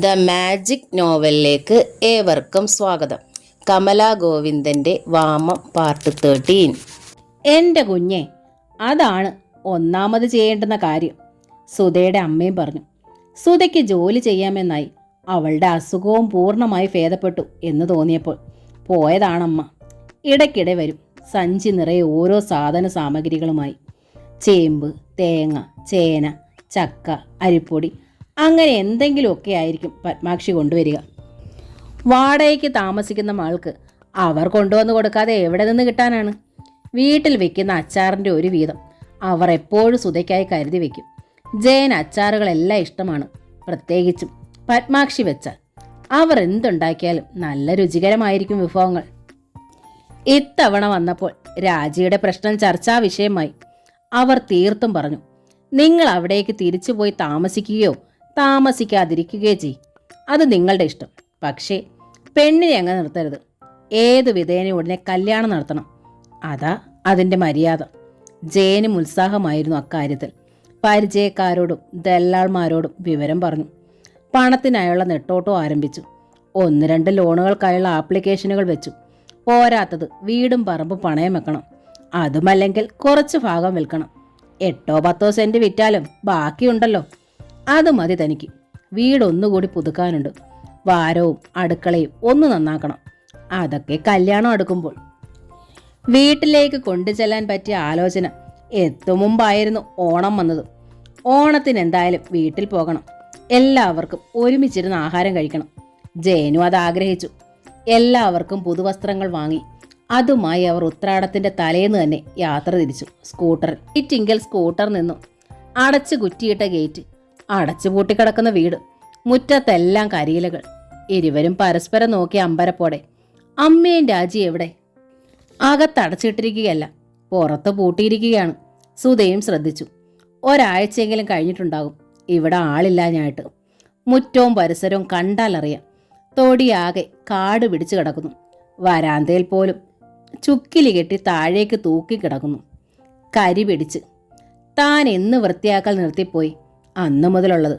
The magic നോവലിലേക്ക് ഏവർക്കും സ്വാഗതം. Kamala ഗോവിന്ദൻ്റെ വാമം part 13. എൻ്റെ കുഞ്ഞെ, അതാണ് ഒന്നാമത് ചെയ്യേണ്ടുന്ന കാര്യം, സുധയുടെ അമ്മയും പറഞ്ഞു. സുധയ്ക്ക് ജോലി ചെയ്യാമെന്നായി. അവളുടെ അസുഖവും പൂർണ്ണമായി ഭേദപ്പെട്ടു എന്ന് തോന്നിയപ്പോൾ പോയതാണമ്മ. ഇടയ്ക്കിടെ വരും, സഞ്ചി നിറയെ ഓരോ സാധന സാമഗ്രികളുമായി. ചേമ്പ്, തേങ്ങ, ചേന, ചക്ക, അരിപ്പൊടി, അങ്ങനെ എന്തെങ്കിലുമൊക്കെ ആയിരിക്കും പത്മാക്ഷി കൊണ്ടുവരിക. വാടകയ്ക്ക് താമസിക്കുന്ന ആൾക്ക് അവർ കൊണ്ടുവന്ന് കൊടുക്കാതെ എവിടെ നിന്ന് കിട്ടാനാണ്? വീട്ടിൽ വെക്കുന്ന അച്ചാറിൻ്റെ ഒരു വീതം അവർ എപ്പോഴും സുധയ്ക്കായി കരുതി വെക്കും. ജയൻ അച്ചാറുകളെല്ലാം ഇഷ്ടമാണ്, പ്രത്യേകിച്ചും പത്മാക്ഷി വെച്ചാൽ. അവർ എന്തുണ്ടാക്കിയാലും നല്ല രുചികരമായിരിക്കും വിഭവങ്ങൾ. ഇത്തവണ വന്നപ്പോൾ രാജിയുടെ പ്രശ്നം ചർച്ചാ വിഷയമായി. അവർ തീർത്തും പറഞ്ഞു, നിങ്ങൾ അവിടേക്ക് തിരിച്ചു പോയി താമസിക്കുകയോ താമസിക്കാതിരിക്കുകയോ ചെയ്യും, അത് നിങ്ങളുടെ ഇഷ്ടം. പക്ഷേ പെണ്ണിനെ അങ്ങ് നിർത്തരുത്. ഏതു വിധേന ഉടനെ കല്യാണം നടത്തണം, അതാ അതിൻ്റെ മര്യാദ. ജയനും ഉത്സാഹമായിരുന്നു അക്കാര്യത്തിൽ. പരിചയക്കാരോടും ദല്ലാൾമാരോടും വിവരം പറഞ്ഞു. പണത്തിനായുള്ള നെട്ടോട്ടം ആരംഭിച്ചു. 1-2 ലോണുകൾക്കായുള്ള ആപ്ലിക്കേഷനുകൾ വെച്ചു. പോരാത്തത് വീടും പറമ്പും പണയം വെക്കണം. അതുമല്ലെങ്കിൽ കുറച്ച് ഭാഗം വിൽക്കണം. 8-10 സെന്റ് വിറ്റാലും ബാക്കിയുണ്ടല്ലോ. അത് മതി തനിക്ക്. വീടൊന്നുകൂടി പുതുക്കാനുണ്ട്. വാരവും അടുക്കളയും ഒന്ന് നന്നാക്കണം. അതൊക്കെ കല്യാണം അടുക്കുമ്പോൾ. വീട്ടിലേക്ക് കൊണ്ടുചെല്ലാൻ പറ്റിയ ആലോചന എത്തും മുമ്പായിരുന്നു ഓണം വന്നത്. ഓണത്തിന് എന്തായാലും വീട്ടിൽ പോകണം. എല്ലാവർക്കും ഒരുമിച്ചിരുന്ന് ആഹാരം കഴിക്കണം. ജയനും അത് ആഗ്രഹിച്ചു. എല്ലാവർക്കും പുതുവസ്ത്രങ്ങൾ വാങ്ങി. അതുമായി അവർ ഉത്രാടത്തിന്റെ തലേന്ന് തന്നെ യാത്ര തിരിച്ചു. സ്കൂട്ടറിൽ. ഇറ്റിങ്കൽ സ്കൂട്ടർ നിന്നു. അടച്ചു കുറ്റിയിട്ട ഗേറ്റ്, അടച്ചു പൂട്ടിക്കിടക്കുന്ന വീട്, മുറ്റത്തെല്ലാം കരിയിലകൾ. ഇരുവരും പരസ്പരം നോക്കി അമ്പരപ്പോടെ. അമ്മയും രാജി എവിടെ? അകത്തടച്ചിട്ടിരിക്കുകയല്ല, പുറത്ത് പൂട്ടിയിരിക്കുകയാണ്. സുധയും ശ്രദ്ധിച്ചു. ഒരാഴ്ചയെങ്കിലും കഴിഞ്ഞിട്ടുണ്ടാകും ഇവിടെ ആളില്ലാഞ്ഞായിട്ട്. മുറ്റവും പരിസരവും കണ്ടാലറിയാം. തൊടിയാകെ കാട് പിടിച്ചു കിടക്കുന്നു. വരാന്തയിൽ പോലും ചുക്കിലി കെട്ടി താഴേക്ക് തൂക്കിക്കിടക്കുന്നു. കരി പിടിച്ച്. താൻ എന്ന് വൃത്തിയാക്കൽ നിർത്തിപ്പോയി? അന്ന് മുതലുള്ളത്.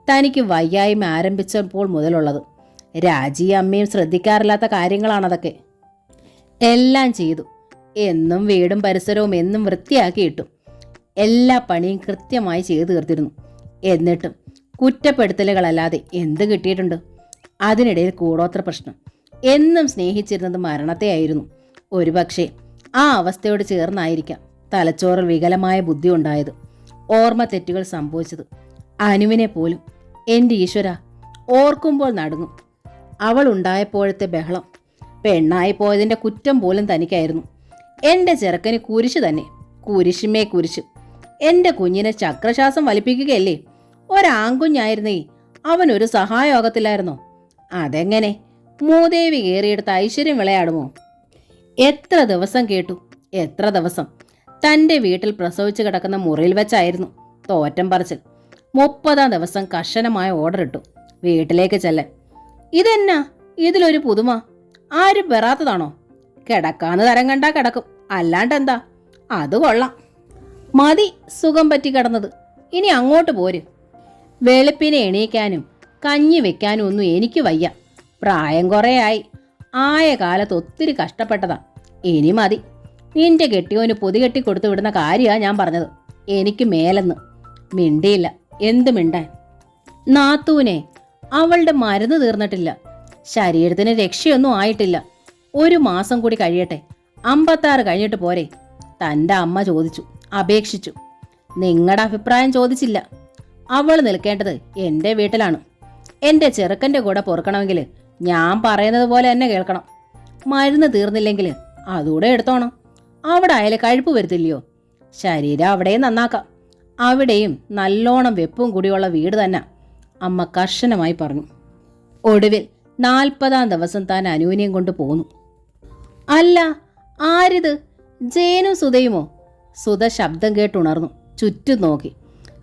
തനിക്ക് വയ്യായ്മ ആരംഭിച്ചപ്പോൾ മുതലുള്ളത്. രാജി അമ്മയും ശ്രദ്ധിക്കാറില്ലാത്ത കാര്യങ്ങളാണതൊക്കെ. എല്ലാം ചെയ്തു. എന്നും വീടും പരിസരവും എന്നും വൃത്തിയാക്കിയിട്ടു. എല്ലാ പണിയും കൃത്യമായി ചെയ്തു തീർത്തിരുന്നു. എന്നിട്ടും കുറ്റപ്പെടുത്തലുകളല്ലാതെ എന്ത് കിട്ടിയിട്ടുണ്ട്? അതിനിടയിൽ കൂടോത്ര പ്രശ്നം. എന്നും സ്നേഹിച്ചിരുന്നത് മരണത്തെയായിരുന്നു. ഒരുപക്ഷെ ആ അവസ്ഥയോട് ചേർന്നായിരിക്കാം തലച്ചോറിൽ വികലമായ ബുദ്ധി ഉണ്ടായത്. ഓർമ്മ തെറ്റുകൾ സംഭവിച്ചത്. അനുവിനെ പോലും. എൻ്റെ ഈശ്വര, ഓർക്കുമ്പോൾ നടുങ്ങും. അവൾ ഉണ്ടായപ്പോഴത്തെ ബഹളം. പെണ്ണായി പോയതിൻ്റെ കുറ്റം പോലും തനിക്കായിരുന്നു. എൻ്റെ ചെറുക്കന് കുരിശ് തന്നെ, കുരിശുമേ കുരിശ്. എൻ്റെ കുഞ്ഞിനെ ചക്രശ്വാസം വലിപ്പിക്കുകയല്ലേ? ഒരാൺകുഞ്ഞായിരുന്നേ അവനൊരു സഹായമാകത്തില്ലായിരുന്നോ? അതെങ്ങനെ? മൂദേവി കയറിയെടുത്ത് ഐശ്വര്യം വിളയാടുമോ? എത്ര ദിവസം കേട്ടു, എത്ര ദിവസം. തൻ്റെ വീട്ടിൽ പ്രസവിച്ച് കിടക്കുന്ന മുറിയിൽ വെച്ചായിരുന്നു തോറ്റം പറച്ചിൽ. 30-ാം ദിവസം കർശനമായ ഓർഡർ ഇട്ടു വീട്ടിലേക്ക് ചെല്ലാൻ. ഇതെന്നാ ഇതിലൊരു പുതുമ? ആരും പെറാത്തതാണോ? കിടക്കാന്ന് തരം കണ്ടാ കിടക്കും, അല്ലാണ്ടെന്താ? അത് കൊള്ളാം. മതി സുഖം പറ്റി കിടന്നത്, ഇനി അങ്ങോട്ട് പോര്. വെളുപ്പിനെ എണീക്കാനും കഞ്ഞി വെക്കാനും ഒന്നും എനിക്ക് വയ്യ. പ്രായം കുറേയായി. ആയ കാലത്ത് ഒത്തിരി കഷ്ടപ്പെട്ടതാ. ഇനി മതി. നിന്റെ കെട്ടിയോന് പൊതികെട്ടി കൊടുത്തു വിടുന്ന കാര്യമാണ് ഞാൻ പറഞ്ഞത്. എനിക്ക് മേലെന്ന്. മിണ്ടിയില്ല. എന്ത് മിണ്ടാൻ? നാത്തൂനെ, അവളുടെ മരുന്ന് തീർന്നിട്ടില്ല. ശരീരത്തിന് രക്ഷയൊന്നും ആയിട്ടില്ല. 1 മാസം കൂടി കഴിയട്ടെ. 56 കഴിഞ്ഞിട്ട് പോരെ? തൻ്റെ അമ്മ ചോദിച്ചു, അപേക്ഷിച്ചു. നിങ്ങളുടെ അഭിപ്രായം ചോദിച്ചില്ല. അവൾ നിൽക്കേണ്ടത് എൻ്റെ വീട്ടിലാണ്. എൻ്റെ ചെറുക്കൻ്റെ കൂടെ പൊറുക്കണമെങ്കിൽ ഞാൻ പറയുന്നത് പോലെ തന്നെ കേൾക്കണം. മരുന്ന് തീർന്നില്ലെങ്കിൽ അതുകൂടെ എടുത്തോണം. അവിടെ ആയാലും കഴിപ്പ് വരുത്തില്ലയോ? ശരീരം അവിടെയും നന്നാക്കാം. അവിടെയും നല്ലോണം വെപ്പും കൂടിയുള്ള വീട് തന്നെ, അമ്മ കർശനമായി പറഞ്ഞു. ഒടുവിൽ 40-ാം ദിവസം താൻ അനുവിനെയും കൊണ്ട് പോന്നു. അല്ല, ആരിത്? ജയനും സുധയുമോ? സുധ ശബ്ദം കേട്ടുണർന്നു. ചുറ്റും നോക്കി.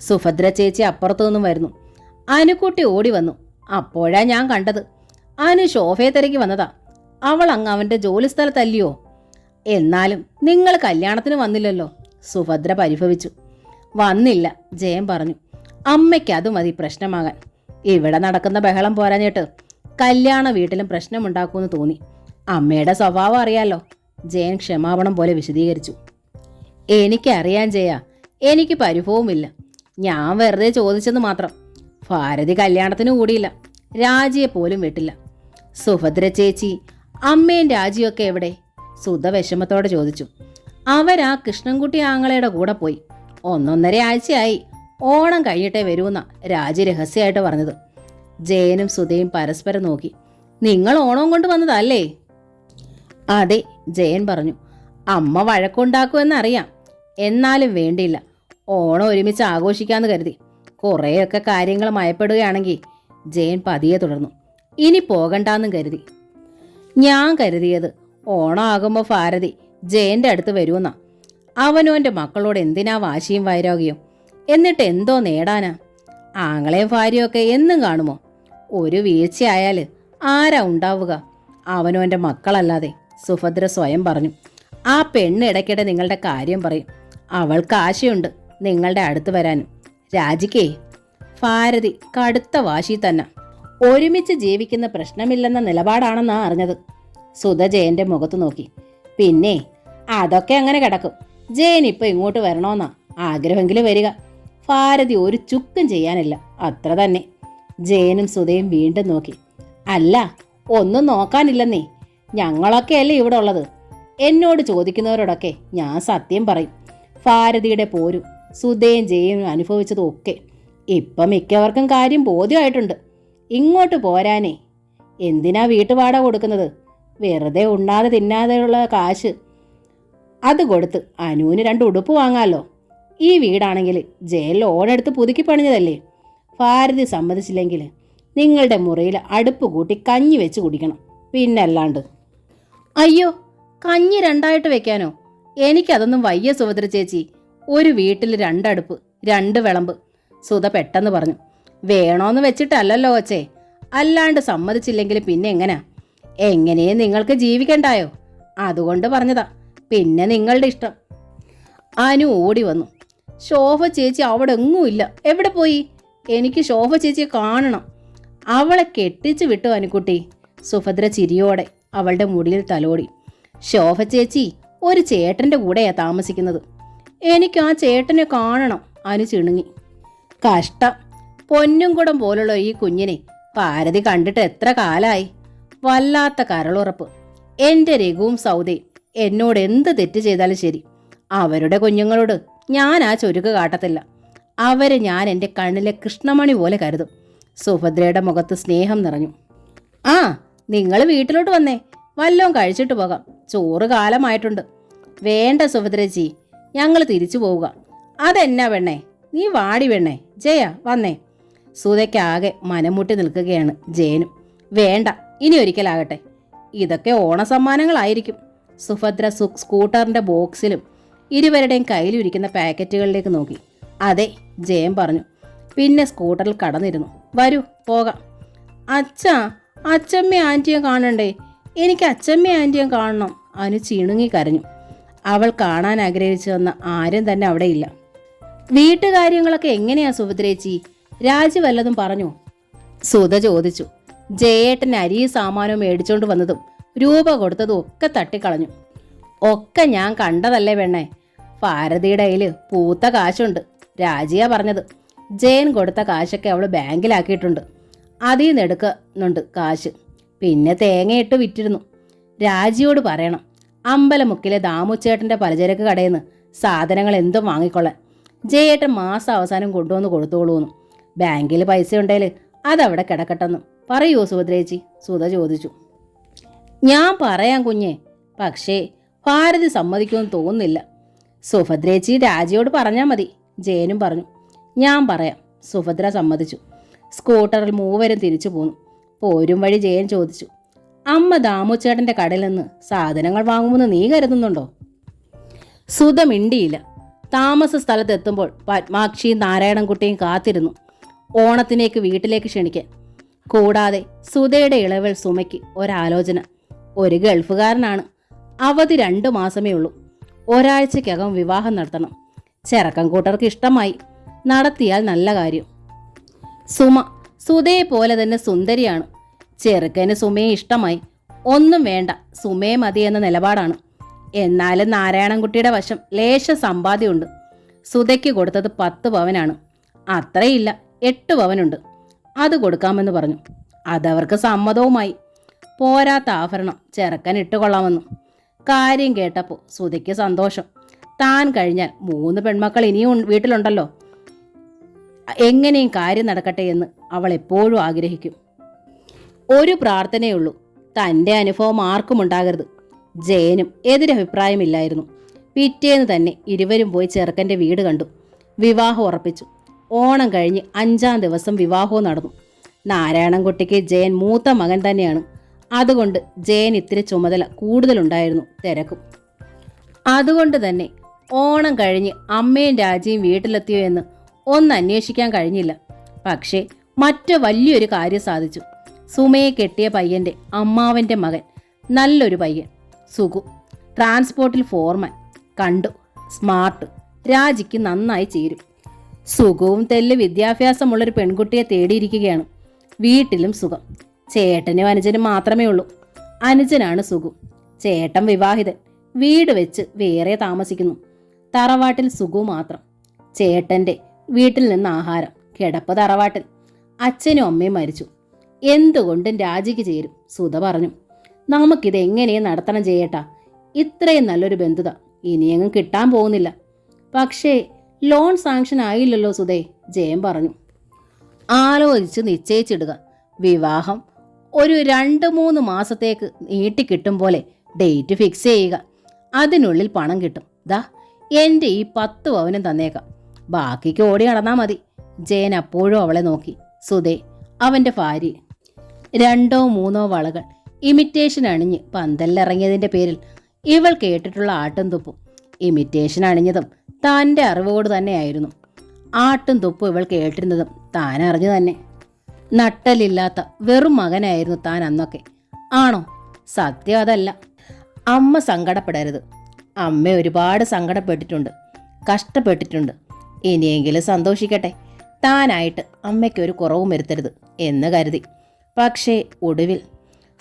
സുഭദ്ര ചേച്ചി അപ്പുറത്തു നിന്നും വരുന്നു. അനുക്കുട്ടി ഓടി വന്നു. അപ്പോഴാ ഞാൻ കണ്ടത്. അനു ശോഭയെ തിരക്കി വന്നതാ. അവൾ അങ്ങ് അവൻ്റെ ജോലി സ്ഥലത്തല്ലയോ? എന്നാലും നിങ്ങൾ കല്യാണത്തിന് വന്നില്ലല്ലോ, സുഭദ്ര പരിഭവിച്ചു. വന്നില്ല, ജയൻ പറഞ്ഞു. അമ്മയ്ക്ക് അത് മതി പ്രശ്നമാകാൻ. ഇവിടെ നടക്കുന്ന ബഹളം പോരാഞ്ഞിട്ട് കല്യാണ വീട്ടിലും പ്രശ്നമുണ്ടാക്കുമെന്ന് തോന്നി. അമ്മയുടെ സ്വഭാവം അറിയാലോ, ജയൻ ക്ഷമാപണം പോലെ വിശദീകരിച്ചു. എനിക്കറിയാൻ ജയ, എനിക്ക് പരിഭവമില്ല. ഞാൻ വെറുതെ ചോദിച്ചെന്ന് മാത്രം. ഭാരതി കല്യാണത്തിന് കൂടിയില്ല, രാജിയെ പോലും വിട്ടില്ല. സുഭദ്ര ചേച്ചി, അമ്മയും രാജിയൊക്കെ എവിടെ? സുധ വിഷമത്തോടെ ചോദിച്ചു. അവരാ കൃഷ്ണൻകുട്ടി ആങ്ങളയുടെ കൂടെ പോയി. 1.5 ആഴ്ചയായി. ഓണം കഴിഞ്ഞിട്ടേ വരൂന്നാ രാജി രഹസ്യമായിട്ട് പറഞ്ഞത്. ജയനും സുധയും പരസ്പരം നോക്കി. നിങ്ങൾ ഓണം കൊണ്ട് വന്നതല്ലേ? അതെ, ജയൻ പറഞ്ഞു. അമ്മ വഴക്കുണ്ടാക്കുമെന്നറിയാം, എന്നാലും വേണ്ടിയില്ല. ഓണം ഒരുമിച്ച് ആഘോഷിക്കാന്ന് കരുതി. കുറേയൊക്കെ കാര്യങ്ങൾ മയപ്പെടുകയാണെങ്കിൽ. ജയൻ പതിയെ തുടർന്നു. ഇനി പോകണ്ടാന്നും കരുതി. ഞാൻ കരുതിയത് ഓണം ആകുമ്പോൾ ഭാരതി ജയന്റെ അടുത്ത് വരുമെന്നാ. അവനോന്റെ മക്കളോട് എന്തിനാ വാശിയും വൈരാഗ്യം? എന്നിട്ട് എന്തോ നേടാനാ? ആങ്ങളെയും ഭാര്യയൊക്കെ എന്നും കാണുമോ? ഒരു വീഴ്ചയായാൽ ആരാ ഉണ്ടാവുക? അവനോന്റെ മക്കളല്ലാതെ, സുഭദ്ര സ്വയം പറഞ്ഞു. ആ പെണ്ണ് ഇടയ്ക്കിടെ നിങ്ങളുടെ കാര്യം പറയും. അവൾക്ക് ആശയുണ്ട് നിങ്ങളുടെ അടുത്ത് വരാനും. രാജിക്കേ ഭാരതി കടുത്ത വാശി തന്നെ. ഒരുമിച്ച് ജീവിക്കുന്ന പ്രശ്നമില്ലെന്ന നിലപാടാണെന്നാ അറിഞ്ഞത്. സുധ ജയന്റെ മുഖത്ത് നോക്കി. പിന്നെ അതൊക്കെ അങ്ങനെ കിടക്കും. ജയൻ ഇപ്പൊ ഇങ്ങോട്ട് വരണമെന്നാ ആഗ്രഹമെങ്കിലും വരിക. ഭാരതി ഒരു ചുക്കും ചെയ്യാനില്ല, അത്ര തന്നെ. ജയനും സുധയും വീണ്ടും നോക്കി. അല്ല, ഒന്നും നോക്കാനില്ലെന്നേ. ഞങ്ങളൊക്കെയല്ലേ ഇവിടെ ഉള്ളത്. എന്നോട് ചോദിക്കുന്നവരോടൊക്കെ ഞാൻ സത്യം പറയും. ഭാരതിയുടെ പോരും സുധയും ജയനും അനുഭവിച്ചതും ഒക്കെ ഇപ്പം മിക്കവർക്കും കാര്യം ബോധ്യമായിട്ടുണ്ട്. ഇങ്ങോട്ട് പോരാനേ. എന്തിനാ വീട്ടുവാടക കൊടുക്കുന്നത്? വെറുതെ ഉണ്ണാതെ തിന്നാതെയുള്ള കാശ് അത് കൊടുത്ത് അനുവിന് 2 ഉടുപ്പ് വാങ്ങാമല്ലോ. ഈ വീടാണെങ്കിൽ ജയൻ ലോണെടുത്ത് പുതുക്കി പണിഞ്ഞതല്ലേ. ഭാരതി സമ്മതിച്ചില്ലെങ്കിൽ നിങ്ങളുടെ മുറിയിൽ അടുപ്പ് കൂട്ടി കഞ്ഞി വെച്ച് കുടിക്കണം, പിന്നല്ലാണ്ട്. അയ്യോ, കഞ്ഞി 2ആയിട്ട് വെക്കാനോ? എനിക്കതൊന്നും വയ്യ സുഭദ്ര ചേച്ചി. ഒരു വീട്ടിൽ 2 അടുപ്പ് 2 വിളമ്പ്. സുധ പെട്ടെന്ന് പറഞ്ഞു. വേണോന്ന് വെച്ചിട്ടല്ലല്ലോ കൊച്ചേ, അല്ലാണ്ട് സമ്മതിച്ചില്ലെങ്കിൽ പിന്നെ എങ്ങനെയും നിങ്ങൾക്ക് ജീവിക്കണ്ടായോ? അതുകൊണ്ട് പറഞ്ഞതാ. പിന്നെ നിങ്ങളുടെ ഇഷ്ടം. അനു ഓടി വന്നു. ശോഭ ചേച്ചി അവിടെ എങ്ങുമില്ല. എവിടെ പോയി? എനിക്ക് ശോഭ ചേച്ചിയെ കാണണം. അവളെ കെട്ടിച്ചു വിട്ടു അനുക്കുട്ടി. സുഭദ്ര ചിരിയോടെ അവളുടെ മുടിയിൽ തലോടി. ശോഭ ചേച്ചി ഒരു ചേട്ടന്റെ കൂടെയാ താമസിക്കുന്നത്. എനിക്ക് ആ ചേട്ടനെ കാണണം. അനു ചിണുങ്ങി. കഷ്ടം. പൊന്നുംകുടം പോലുള്ള ഈ കുഞ്ഞിനെ ഭാരതി കണ്ടിട്ട് എത്ര കാലായി. വല്ലാത്ത കരളുറപ്പ്. എൻ്റെ രഘുവും സൗദയും എന്നോട് എന്ത് തെറ്റ് ചെയ്താലും ശരി, അവരുടെ കുഞ്ഞുങ്ങളോട് ഞാൻ ആ ചൊരുക്ക് കാട്ടത്തില്ല. അവരെ ഞാൻ എൻ്റെ കണ്ണിലെ കൃഷ്ണമണി പോലെ കരുതും. സുഭദ്രയുടെ മുഖത്ത് സ്നേഹം നിറഞ്ഞു. ആ, നിങ്ങൾ വീട്ടിലോട്ട് വന്നേ, വല്ലോം കഴിച്ചിട്ട് പോകാം. ചോറ് കാലമായിട്ടുണ്ട്. വേണ്ട സുഭദ്രജി, ഞങ്ങൾ തിരിച്ചു പോവുക. അതെന്നാ പെണ്ണേ, നീ വാടി പെണ്ണേ. ജയ വന്നേ. സുധയ്ക്കാകെ മനമുട്ടി നിൽക്കുകയാണ്. ജയനും വേണ്ട, ഇനി ഒരിക്കലാകട്ടെ. ഇതൊക്കെ ഓണസമ്മാനങ്ങളായിരിക്കും. സുഭദ്ര സ്കൂട്ടറിന്റെ ബോക്സിലും ഇരുവരുടെയും കയ്യിലിരിക്കുന്ന പാക്കറ്റുകളിലേക്ക് നോക്കി. അതെ, ജയൻ പറഞ്ഞു. പിന്നെ സ്കൂട്ടറിൽ കടന്നിരുന്നു. വരൂ പോകാം. അച്ഛാ, അച്ചമ്മ ആൻറ്റിയെ കാണണ്ടേ? എനിക്ക് അച്ചമ്മ ആൻറ്റിയെ കാണണം. അനു ചിണുങ്ങി കരഞ്ഞു. അവൾ കാണാൻ ആഗ്രഹിച്ചു വന്ന ആരും തന്നെ അവിടെയില്ല. വീട്ടുകാര്യങ്ങളൊക്കെ എങ്ങനെയാ സുഭദ്രേച്ചി? രാജി വല്ലതും പറഞ്ഞോ? സുധ ചോദിച്ചു. ജയേട്ടൻ അരി സാമാനവും മേടിച്ചോണ്ട് വന്നതും രൂപ കൊടുത്തതും ഒക്കെ തട്ടിക്കളഞ്ഞു. ഒക്കെ ഞാൻ കണ്ടതല്ലേ പെണ്ണേ. ഭാരതിയുടെ കയ്യിൽ പൂത്ത കാശുണ്ട്. രാജിയാ പറഞ്ഞത്. ജയൻ കൊടുത്ത കാശൊക്കെ അവൾ ബാങ്കിലാക്കിയിട്ടുണ്ട്. അതിൽ നിന്ന് എടുക്കുന്നുണ്ട് കാശ്. പിന്നെ തേങ്ങയിട്ട് വിറ്റിരുന്നു. രാജിയോട് പറയണം, അമ്പലമുക്കിലെ ദാമുച്ചേട്ടൻ്റെ പലചരക്ക് കടയിൽ നിന്ന് സാധനങ്ങൾ എന്തും വാങ്ങിക്കൊള്ളാൻ. ജയേട്ടൻ മാസം അവസാനം കൊണ്ടുവന്ന് കൊടുത്തോളൂന്ന്. ബാങ്കിൽ പൈസ ഉണ്ടെങ്കിൽ അതവിടെ കിടക്കട്ടെന്ന് പറയൂ സുഭദ്രേച്ചി? സുധ ചോദിച്ചു. ഞാൻ പറയാം കുഞ്ഞെ, പക്ഷേ ഭാരതി സമ്മതിക്കുമെന്ന് തോന്നുന്നില്ല. സുഭദ്രേച്ചി രാജിയോട് പറഞ്ഞാൽ മതി. ജയനും പറഞ്ഞു. ഞാൻ പറയാം. സുഭദ്ര സമ്മതിച്ചു. സ്കൂട്ടറിൽ മൂവരും തിരിച്ചു പോന്നു. പോരും വഴി ജയൻ ചോദിച്ചു, അമ്മ ദാമുച്ചേട്ടൻ്റെ കടയിൽ നിന്ന് സാധനങ്ങൾ വാങ്ങുമെന്ന് നീ കരുതുന്നുണ്ടോ? സുധ മിണ്ടിയില്ല. താമസ സ്ഥലത്തെത്തുമ്പോൾ പത്മാക്ഷിയും നാരായണൻകുട്ടിയും കാത്തിരുന്നു ഓണത്തിനേക്ക് വീട്ടിലേക്ക് ക്ഷണിക്കാൻ. കൂടാതെ സുധയുടെ ഇളവൽ സുമയ്ക്ക് ഒരാലോചന. ഒരു ഗൾഫുകാരനാണ്. അവധി 2 മാസമേ ഉള്ളൂ. ഒരാഴ്ചക്കകം വിവാഹം നടത്തണം. ചെറുക്കൻ കൂട്ടർക്ക് ഇഷ്ടമായി. നടത്തിയാൽ നല്ല കാര്യം. സുമ സുധയെ പോലെ തന്നെ സുന്ദരിയാണ്. ചെറുക്കന് സുമയെ ഇഷ്ടമായി. ഒന്നും വേണ്ട, സുമയെ മതി എന്ന നിലപാടാണ്. എന്നാലും നാരായണൻകുട്ടിയുടെ വശം ലേശ സമ്പാദ്യമുണ്ട്. സുധയ്ക്ക് കൊടുത്തത് 10 പവനാണ്. അത്രയില്ല, 8 പവനുണ്ട്. അത് കൊടുക്കാമെന്ന് പറഞ്ഞു. അതവർക്ക് സമ്മതവുമായി. പോരാത്ത ആഭരണം ചെറുക്കൻ ഇട്ടുകൊള്ളാമെന്നു. കാര്യം കേട്ടപ്പോൾ സുധയ്ക്ക് സന്തോഷം. താൻ കഴിഞ്ഞാൽ 3 പെൺമക്കൾ ഇനിയും വീട്ടിലുണ്ടല്ലോ. എങ്ങനെയും കാര്യം നടക്കട്ടെ എന്ന് അവൾ എപ്പോഴും ആഗ്രഹിക്കും. ഒരു പ്രാർത്ഥനയുള്ളൂ, തൻ്റെ അനുഭവം ആർക്കും ഉണ്ടാകരുത്. ജയനും എതിരഭിപ്രായമില്ലായിരുന്നു. പിറ്റേന്ന് തന്നെ ഇരുവരും പോയി ചെറുക്കൻ്റെ വീട് കണ്ടു. വിവാഹം ഉറപ്പിച്ചു. ഓണം കഴിഞ്ഞ് 5-ാം ദിവസം വിവാഹവും നടന്നു. നാരായണൻകുട്ടിക്ക് ജയൻ മൂത്ത മകൻ തന്നെയാണ്. അതുകൊണ്ട് ജയൻ ഇത്തിരി ചുമതല കൂടുതലുണ്ടായിരുന്നു, തിരക്കും. അതുകൊണ്ട് തന്നെ ഓണം കഴിഞ്ഞ് അമ്മയും രാജിയും വീട്ടിലെത്തിയോ എന്ന് ഒന്ന് അന്വേഷിക്കാൻ കഴിഞ്ഞില്ല. പക്ഷേ മറ്റു വലിയൊരു കാര്യം സാധിച്ചു. സുമയെ കെട്ടിയ പയ്യൻ്റെ അമ്മാവൻ്റെ മകൻ, നല്ലൊരു പയ്യൻ, സുഖു, ട്രാൻസ്പോർട്ടിൽ ഫോർമാൻ. കണ്ടു, സ്മാർട്ട്, രാജിക്ക് നന്നായി ചേരും. സുഖവും തെല്ല് വിദ്യാഭ്യാസമുള്ളൊരു പെൺകുട്ടിയെ തേടിയിരിക്കുകയാണ്. വീട്ടിലും സുഖം. ചേട്ടനും അനുജനും മാത്രമേ ഉള്ളൂ. അനുജനാണ് സുഖു. ചേട്ടൻ വിവാഹിതൻ, വീട് വെച്ച് വേറെ താമസിക്കുന്നു. തറവാട്ടിൽ സുഖു മാത്രം. ചേട്ടൻ്റെ വീട്ടിൽ നിന്ന് ആഹാരം, കിടപ്പ് തറവാട്ടിൽ. അച്ഛനും അമ്മയും മരിച്ചു. എന്തുകൊണ്ടും രാജിക്ക് ചേരും. സുധ പറഞ്ഞു, നമുക്കിത് എങ്ങനെയും നടത്തണം ചേട്ടാ. ഇത്രയും നല്ലൊരു ബന്ധുത ഇനിയെങ്ങും കിട്ടാൻ പോകുന്നില്ല. പക്ഷേ ലോൺ സാങ്ഷൻ ആയില്ലല്ലോ സുധേ, ജയൻ പറഞ്ഞു. ആലോചിച്ച് നിശ്ചയിച്ചിടുക. വിവാഹം ഒരു 2-3 മാസത്തേക്ക് നീട്ടിക്കിട്ടും പോലെ ഡേറ്റ് ഫിക്സ് ചെയ്യുക. അതിനുള്ളിൽ പണം കിട്ടും. ദാ എൻ്റെ ഈ 10 പവനും തന്നേക്കാം. ബാക്കിക്ക് ഓടി നടന്നാൽ മതി. ജയൻ അപ്പോഴും അവളെ നോക്കി. സുധേ, അവൻ്റെ ഭാര്യ. 2-3 വളകൾ ഇമിറ്റേഷൻ അണിഞ്ഞ് പന്തലിറങ്ങിയതിൻ്റെ പേരിൽ ഇവൾ കേട്ടിട്ടുള്ള ആട്ടും തുപ്പും. ഇമിറ്റേഷൻ അണിഞ്ഞതും തൻ്റെ അറിവോട് തന്നെയായിരുന്നു. ആട്ടും തുപ്പും ഇവൾ കേട്ടിരുന്നതും താൻ അറിഞ്ഞു തന്നെ. നട്ടലില്ലാത്ത വെറും മകനായിരുന്നു താൻ അന്നൊക്കെ. ആണോ? സത്യം അതല്ല. അമ്മ സങ്കടപ്പെടരുത്. അമ്മ ഒരുപാട് സങ്കടപ്പെട്ടിട്ടുണ്ട്, കഷ്ടപ്പെട്ടിട്ടുണ്ട്. ഇനിയെങ്കിലും സന്തോഷിക്കട്ടെ. താനായിട്ട് അമ്മയ്ക്കൊരു കുറവും വരുത്തരുത് എന്ന് കരുതി. പക്ഷേ ഒടുവിൽ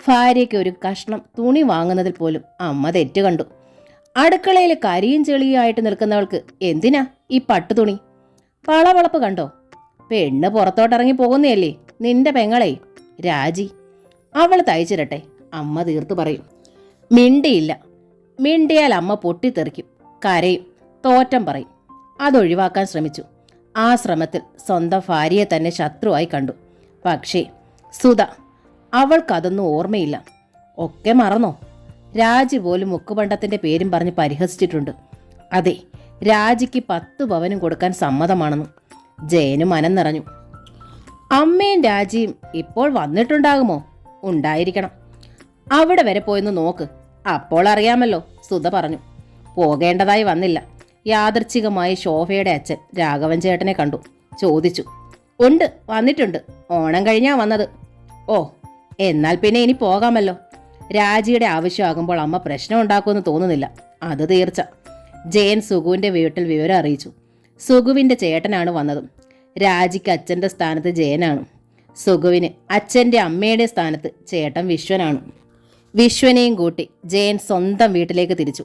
ഭാര്യയ്ക്ക് ഒരു കഷ്ണം തുണി വാങ്ങുന്നതിൽ പോലും അമ്മ തെറ്റ് കണ്ടു. അടുക്കളയിൽ കരിയും ചെളിയുമായിട്ട് നിൽക്കുന്നവൾക്ക് എന്തിനാ ഈ പട്ടുതുണി? പളവളപ്പ് കണ്ടോ? പെണ്ണ് പുറത്തോട്ടിറങ്ങി പോകുന്നതല്ലേ നിന്റെ പെങ്ങളെ രാജി. അവൾ തയ്ച്ചിരട്ടെ, അമ്മ തീർത്തു പറയും. മിണ്ടിയില്ല. മിണ്ടിയാൽ അമ്മ പൊട്ടിത്തെറിക്കും, കരയും, തോറ്റം പറയും. അതൊഴിവാക്കാൻ ശ്രമിച്ചു. ആ ശ്രമത്തിൽ സ്വന്തം ഭാര്യയെ തന്നെ ശത്രുവായി കണ്ടു. പക്ഷേ സുധ, അവൾക്കതൊന്നും ഓർമ്മയില്ല. ഒക്കെ മറന്നോ? രാജി പോലും മുക്കുപണ്ടത്തിൻ്റെ പേരും പറഞ്ഞ് പരിഹസിച്ചിട്ടുണ്ട്. അതെ, രാജിക്ക് 10 പവനും കൊടുക്കാൻ സമ്മതമാണെന്നും. ജയന് മനം നിറഞ്ഞു. അമ്മയും രാജിയും ഇപ്പോൾ വന്നിട്ടുണ്ടാകുമോ? ഉണ്ടായിരിക്കണം. അവിടെ വരെ പോയെന്ന് നോക്ക്, അപ്പോൾ അറിയാമല്ലോ, സുധ പറഞ്ഞു. പോകേണ്ടതായി വന്നില്ല. യാദർച്ഛികമായി ശോഭയുടെ അച്ഛൻ രാഘവൻ ചേട്ടനെ കണ്ടു. ചോദിച്ചു. ഉണ്ട്, വന്നിട്ടുണ്ട്. ഓണം കഴിഞ്ഞാ വന്നത്. ഓ, എന്നാൽ പിന്നെ ഇനി പോകാമല്ലോ. രാജിയുടെ ആവശ്യമാകുമ്പോൾ അമ്മ പ്രശ്നം ഉണ്ടാക്കുമെന്ന് തോന്നുന്നില്ല, അത് തീർച്ച. ജയൻ സുഖുവിൻ്റെ വീട്ടിൽ വിവരം അറിയിച്ചു. സുഖുവിൻ്റെ ചേട്ടനാണ് വന്നതും. രാജിക്ക് അച്ഛൻ്റെ സ്ഥാനത്ത് ജയനാണ്. സുഖുവിന് അച്ഛൻ്റെ അമ്മയുടെ സ്ഥാനത്ത് ചേട്ടൻ വിശ്വനാണ്. വിശ്വനെയും കൂട്ടി ജയൻ സ്വന്തം വീട്ടിലേക്ക് തിരിച്ചു.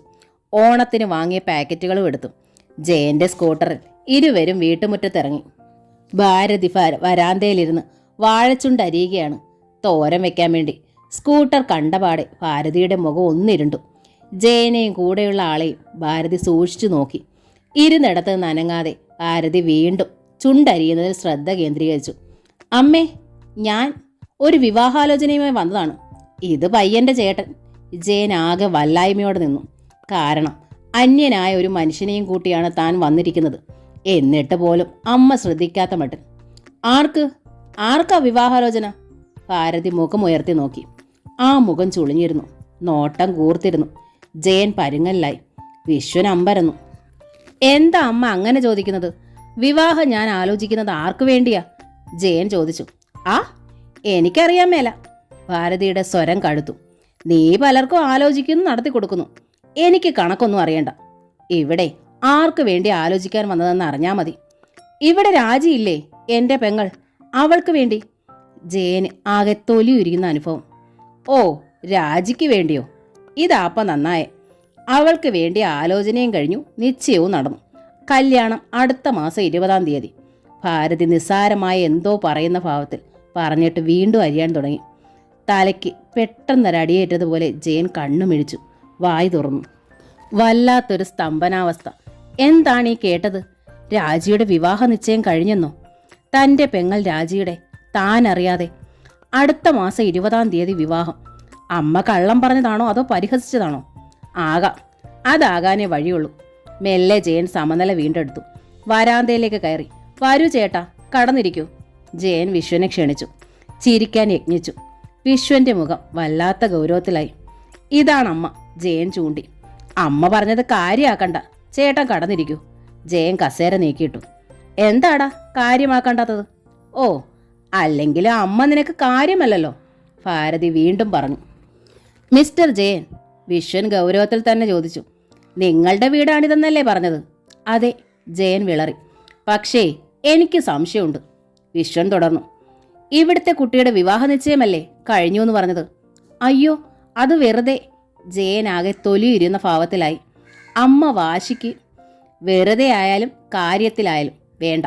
ഓണത്തിന് വാങ്ങിയ പാക്കറ്റുകളും എടുത്തു. ജയൻ്റെ സ്കൂട്ടറിൽ ഇരുവരും വീട്ടുമുറ്റത്തിറങ്ങി. ഭാരതി വരാന്തയിലിരുന്ന് വാഴച്ചുണ്ടരിയുകയാണ് തോരൻ വെക്കാൻ വേണ്ടി. സ്കൂട്ടർ കണ്ടപാടെ ഭാരതിയുടെ മുഖം ഒന്നിരുണ്ടു. ജയനെയും കൂടെയുള്ള ആളെയും ഭാരതി സൂക്ഷിച്ചു നോക്കി. ഇരുന്നിടത്ത് നനങ്ങാതെ ഭാരതി വീണ്ടും ചുണ്ടരിയുന്നതിൽ ശ്രദ്ധ കേന്ദ്രീകരിച്ചു. അമ്മേ, ഞാൻ ഒരു വിവാഹാലോചനയുമായി വന്നതാണ്. ഇത് പയ്യൻ്റെ ചേട്ടൻ. ജയൻ ആകെ വല്ലായ്മയോടെ നിന്നു. കാരണം അന്യനായ ഒരു മനുഷ്യനെയും കൂട്ടിയാണ് താൻ വന്നിരിക്കുന്നത്. എന്നിട്ട് പോലും അമ്മ ശ്രദ്ധിക്കാത്ത മട്ടിൽ. ആർക്കാ വിവാഹാലോചന? ഭാരതി മുഖം ഉയർത്തി നോക്കി. ആ മുഖം ചുളിഞ്ഞിരുന്നു, നോട്ടം കൂർത്തിരുന്നു. ജയൻ പരുങ്ങല്ലായി. വിശ്വൻ അമ്പരന്നു. എന്താ അമ്മ അങ്ങനെ ചോദിക്കുന്നത്? വിവാഹം ഞാൻ ആലോചിക്കുന്നത് ആർക്കു വേണ്ടിയാ? ജയൻ ചോദിച്ചു. ആ, എനിക്കറിയാൻ മേല. ഭാരതിയുടെ സ്വരം കടുത്തു. നീ പലർക്കും ആലോചിക്കുന്നു, നടത്തി കൊടുക്കുന്നു. എനിക്ക് കണക്കൊന്നും അറിയണ്ട. ഇവിടെ ആർക്ക് വേണ്ടി ആലോചിക്കാൻ വന്നതെന്ന് അറിഞ്ഞാൽ മതി. ഇവിടെ രാജിയില്ലേ, എൻ്റെ പെങ്ങൾ, അവൾക്ക് വേണ്ടി. ജയന് ആകെ തൊലിയുരിക്കുന്ന അനുഭവം. ഓ, രാജിക്ക് വേണ്ടിയോ? ഇതാപ്പം നന്നായേ. അവൾക്ക് വേണ്ടി ആലോചനയും കഴിഞ്ഞു, നിശ്ചയവും നടന്നു. കല്യാണം അടുത്ത മാസം 20-ാം തീയതി. ഭാരതി നിസ്സാരമായ എന്തോ പറയുന്ന ഭാവത്തിൽ പറഞ്ഞിട്ട് വീണ്ടും അരിയാൻ തുടങ്ങി. തലയ്ക്ക് പെട്ടെന്നൊരടിയേറ്റതുപോലെ ജയൻ കണ്ണുമിഴിച്ചു, വായി തുറന്നു. വല്ലാത്തൊരു സ്തംഭനാവസ്ഥ. എന്താണ് ഈ കേട്ടത്? രാജിയുടെ വിവാഹ നിശ്ചയം കഴിഞ്ഞെന്നോ? തൻ്റെ പെങ്ങൾ രാജിയുടെ, താൻ അറിയാതെ. അടുത്ത മാസം 20-ാം തീയതി വിവാഹം. അമ്മ കള്ളം പറഞ്ഞതാണോ അതോ പരിഹസിച്ചതാണോ? ആകാം. അതാകാനേ വഴിയുള്ളൂ. മെല്ലെ ജയൻ സമനില വീണ്ടെടുത്തു. വരാന്തയിലേക്ക് കയറി. വരൂ ചേട്ടാ, കടന്നിരിക്കൂ. ജയൻ വിശ്വനെ ക്ഷണിച്ചു. ചിരിക്കാൻ യത്നിച്ചു. വിശ്വന്റെ മുഖം വല്ലാത്ത ഗൗരവത്തിലായി. ഇതാണമ്മ, ജയൻ ചൂണ്ടി. അമ്മ പറഞ്ഞത് കാര്യമാക്കണ്ട, ചേട്ടൻ കടന്നിരിക്കൂ. ജയൻ കസേര നീക്കിയിട്ടു. എന്താടാ കാര്യമാക്കണ്ടാത്തത്? ഓ, അല്ലെങ്കിലും അമ്മ നിനക്ക് കാര്യമല്ലല്ലോ, ഭാരതി വീണ്ടും പറഞ്ഞു. മിസ്റ്റർ ജയൻ, വിശ്വൻ ഗൗരവത്തിൽ തന്നെ ചോദിച്ചു. നിങ്ങളുടെ വീടാണിതെന്നല്ലേ പറഞ്ഞത്? അതെ, ജയൻ വിളറി. പക്ഷേ എനിക്ക് സംശയമുണ്ട്, വിശ്വൻ തുടർന്നു. ഇവിടുത്തെ കുട്ടിയുടെ വിവാഹ നിശ്ചയമല്ലേ കഴിഞ്ഞു എന്ന് പറഞ്ഞത്? അയ്യോ, അത് വെറുതെ. ജയൻ ആകെ തൊലിയിരുന്ന ഭാവത്തിലായി. അമ്മ വാശിക്ക്. വെറുതെ ആയാലും കാര്യത്തിലായാലും വേണ്ട.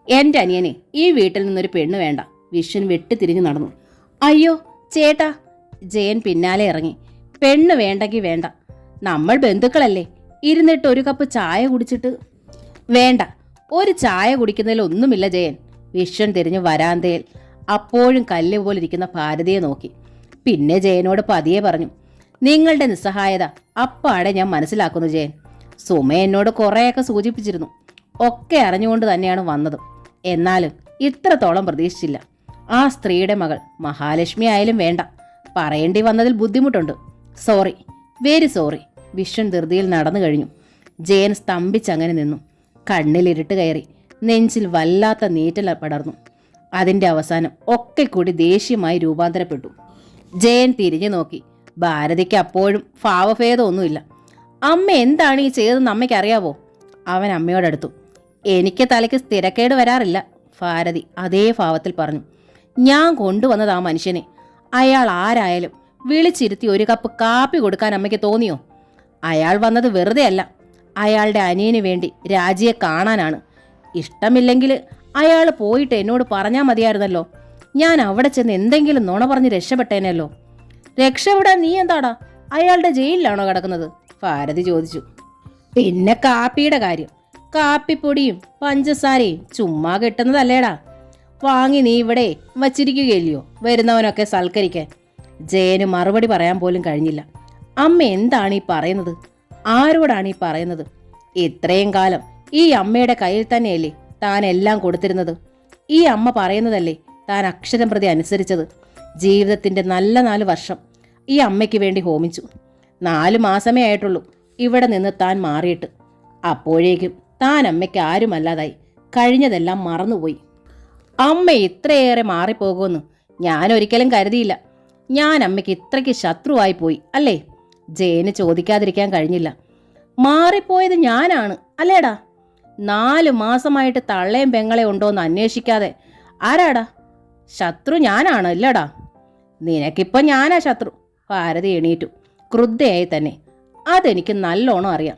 എൻ്റെ അനിയനെ ഈ വീട്ടിൽ നിന്നൊരു പെണ്ണ് വേണ്ട. വിശ്വൻ വെട്ടിത്തിരിഞ്ഞു നടന്നു. അയ്യോ ചേട്ടാ, ജയൻ പിന്നാലെ ഇറങ്ങി. പെണ്ണ് വേണ്ടെങ്കിൽ വേണ്ട, നമ്മൾ ബന്ധുക്കളല്ലേ. ഇരുന്നിട്ട് ഒരു കപ്പ് ചായ കുടിച്ചിട്ട്. വേണ്ട, ഒരു ചായ കുടിക്കുന്നതിൽ ഒന്നുമില്ല ജയൻ. വിശ്വൻ തിരിഞ്ഞു വരാന്തയിൽ അപ്പോഴും കല്ല് പോലിരിക്കുന്ന ഭാരതിയെ നോക്കി. പിന്നെ ജയനോട് പതിയെ പറഞ്ഞു. നിങ്ങളുടെ നിസ്സഹായത അപ്പാടെ ഞാൻ മനസ്സിലാക്കുന്നു ജയൻ. സുമ എന്നോട് കുറേയൊക്കെ സൂചിപ്പിച്ചിരുന്നു. ഒക്കെ അറിഞ്ഞുകൊണ്ട് തന്നെയാണ് വന്നത്. എന്നാലും ഇത്രത്തോളം പ്രതീക്ഷിച്ചില്ല. ആ സ്ത്രീയുടെ മകൾ മഹാലക്ഷ്മി ആയാലും വേണ്ട. പറയേണ്ടി വന്നതിൽ ബുദ്ധിമുട്ടുണ്ട്. Sorry, very sorry. വിശ്വൻ ധൃതിയിൽ നടന്നു കഴിഞ്ഞു. ജയൻ സ്തംഭിച്ചങ്ങനെ നിന്നു. കണ്ണിലിരുട്ട് കയറി. നെഞ്ചിൽ വല്ലാത്ത നീറ്റൽ പടർന്നു. അതിൻ്റെ അവസാനം ഒക്കെ കൂടി ദേഷ്യമായി രൂപാന്തരപ്പെട്ടു. ജയൻ തിരിഞ്ഞു നോക്കി. ഭാരതിക്ക് അപ്പോഴും ഭാവഭേദമൊന്നുമില്ല. അമ്മ എന്താണ് ഈ ചെയ്തതെന്ന് അമ്മയ്ക്ക് അറിയാവോ? അവൻ അമ്മയോടടുത്തു. എനിക്ക് തലയ്ക്ക് സ്ഥിരക്കേട് വരാറില്ല, ഭാരതി അതേ ഭാവത്തിൽ പറഞ്ഞു. ഞാൻ കൊണ്ടുവന്നത് ആ മനുഷ്യനെ. അയാൾ ആരായാലും വിളിച്ചിരുത്തി ഒരു കപ്പ് കാപ്പി കൊടുക്കാൻ അമ്മയ്ക്ക് തോന്നിയോ? അയാൾ വന്നത് വെറുതെ അല്ല. അയാളുടെ അനിയന് വേണ്ടി രാജിയെ കാണാനാണ്. ഇഷ്ടമില്ലെങ്കിൽ അയാൾ പോയിട്ട് എന്നോട് പറഞ്ഞാൽ മതിയായിരുന്നല്ലോ. ഞാൻ അവിടെ ചെന്ന് എന്തെങ്കിലും നുണ പറഞ്ഞ് രക്ഷപ്പെട്ടേനല്ലോ. രക്ഷപ്പെടാൻ നീ എന്താടാ, അയാളുടെ ജയിലിലാണോ കിടക്കുന്നത്? ഭാരതി ചോദിച്ചു. പിന്നെ കാപ്പിയുടെ കാര്യം, കാപ്പിപ്പൊടിയും പഞ്ചസാരയും ചുമ്മാ കിട്ടുന്നതല്ലേടാ. വാങ്ങി നീ ഇവിടെ വച്ചിരിക്കുകയില്ലയോ വരുന്നവനൊക്കെ സൽക്കരിക്കാൻ? ജയന് മറുപടി പറയാൻ പോലും കഴിഞ്ഞില്ല. അമ്മ എന്താണ് ഈ പറയുന്നത്? ആരോടാണ് ഈ പറയുന്നത്? ഇത്രയും കാലം ഈ അമ്മയുടെ കയ്യിൽ തന്നെയല്ലേ താൻ എല്ലാം കൊടുത്തിരുന്നത്? ഈ അമ്മ പറയുന്നതല്ലേ താൻ അക്ഷരം പ്രതി അനുസരിച്ചത്? ജീവിതത്തിൻ്റെ നല്ല 4 വർഷം ഈ അമ്മയ്ക്ക് വേണ്ടി ഹോമിച്ചു. 4 മാസമേ ആയിട്ടുള്ളൂ ഇവിടെ നിന്ന് താൻ മാറിയിട്ട്. അപ്പോഴേക്കും താൻ അമ്മയ്ക്ക് ആരുമല്ലാതായി. കഴിഞ്ഞതെല്ലാം മറന്നുപോയി. അമ്മ ഇത്രയേറെ മാറിപ്പോകുമെന്ന് ഞാൻ ഒരിക്കലും കരുതിയില്ല. ഞാൻ അമ്മയ്ക്ക് ഇത്രയ്ക്ക് ശത്രുവായി പോയി അല്ലേ? ജയന് ചോദിക്കാതിരിക്കാൻ കഴിഞ്ഞില്ല. മാറിപ്പോയത് ഞാനാണ് അല്ലേടാ? 4 മാസമായിട്ട് തള്ളയും പെങ്ങളെ ഉണ്ടോയെന്ന് അന്വേഷിക്കാതെ ആരാടാ? ശത്രു ഞാനാണ് ഇല്ലടാ. നിനക്കിപ്പോൾ ഞാനാ ശത്രു. ഭാരതി എണീറ്റു, ക്രുദ്ധയായി തന്നെ. അതെനിക്ക് നല്ലോണം അറിയാം.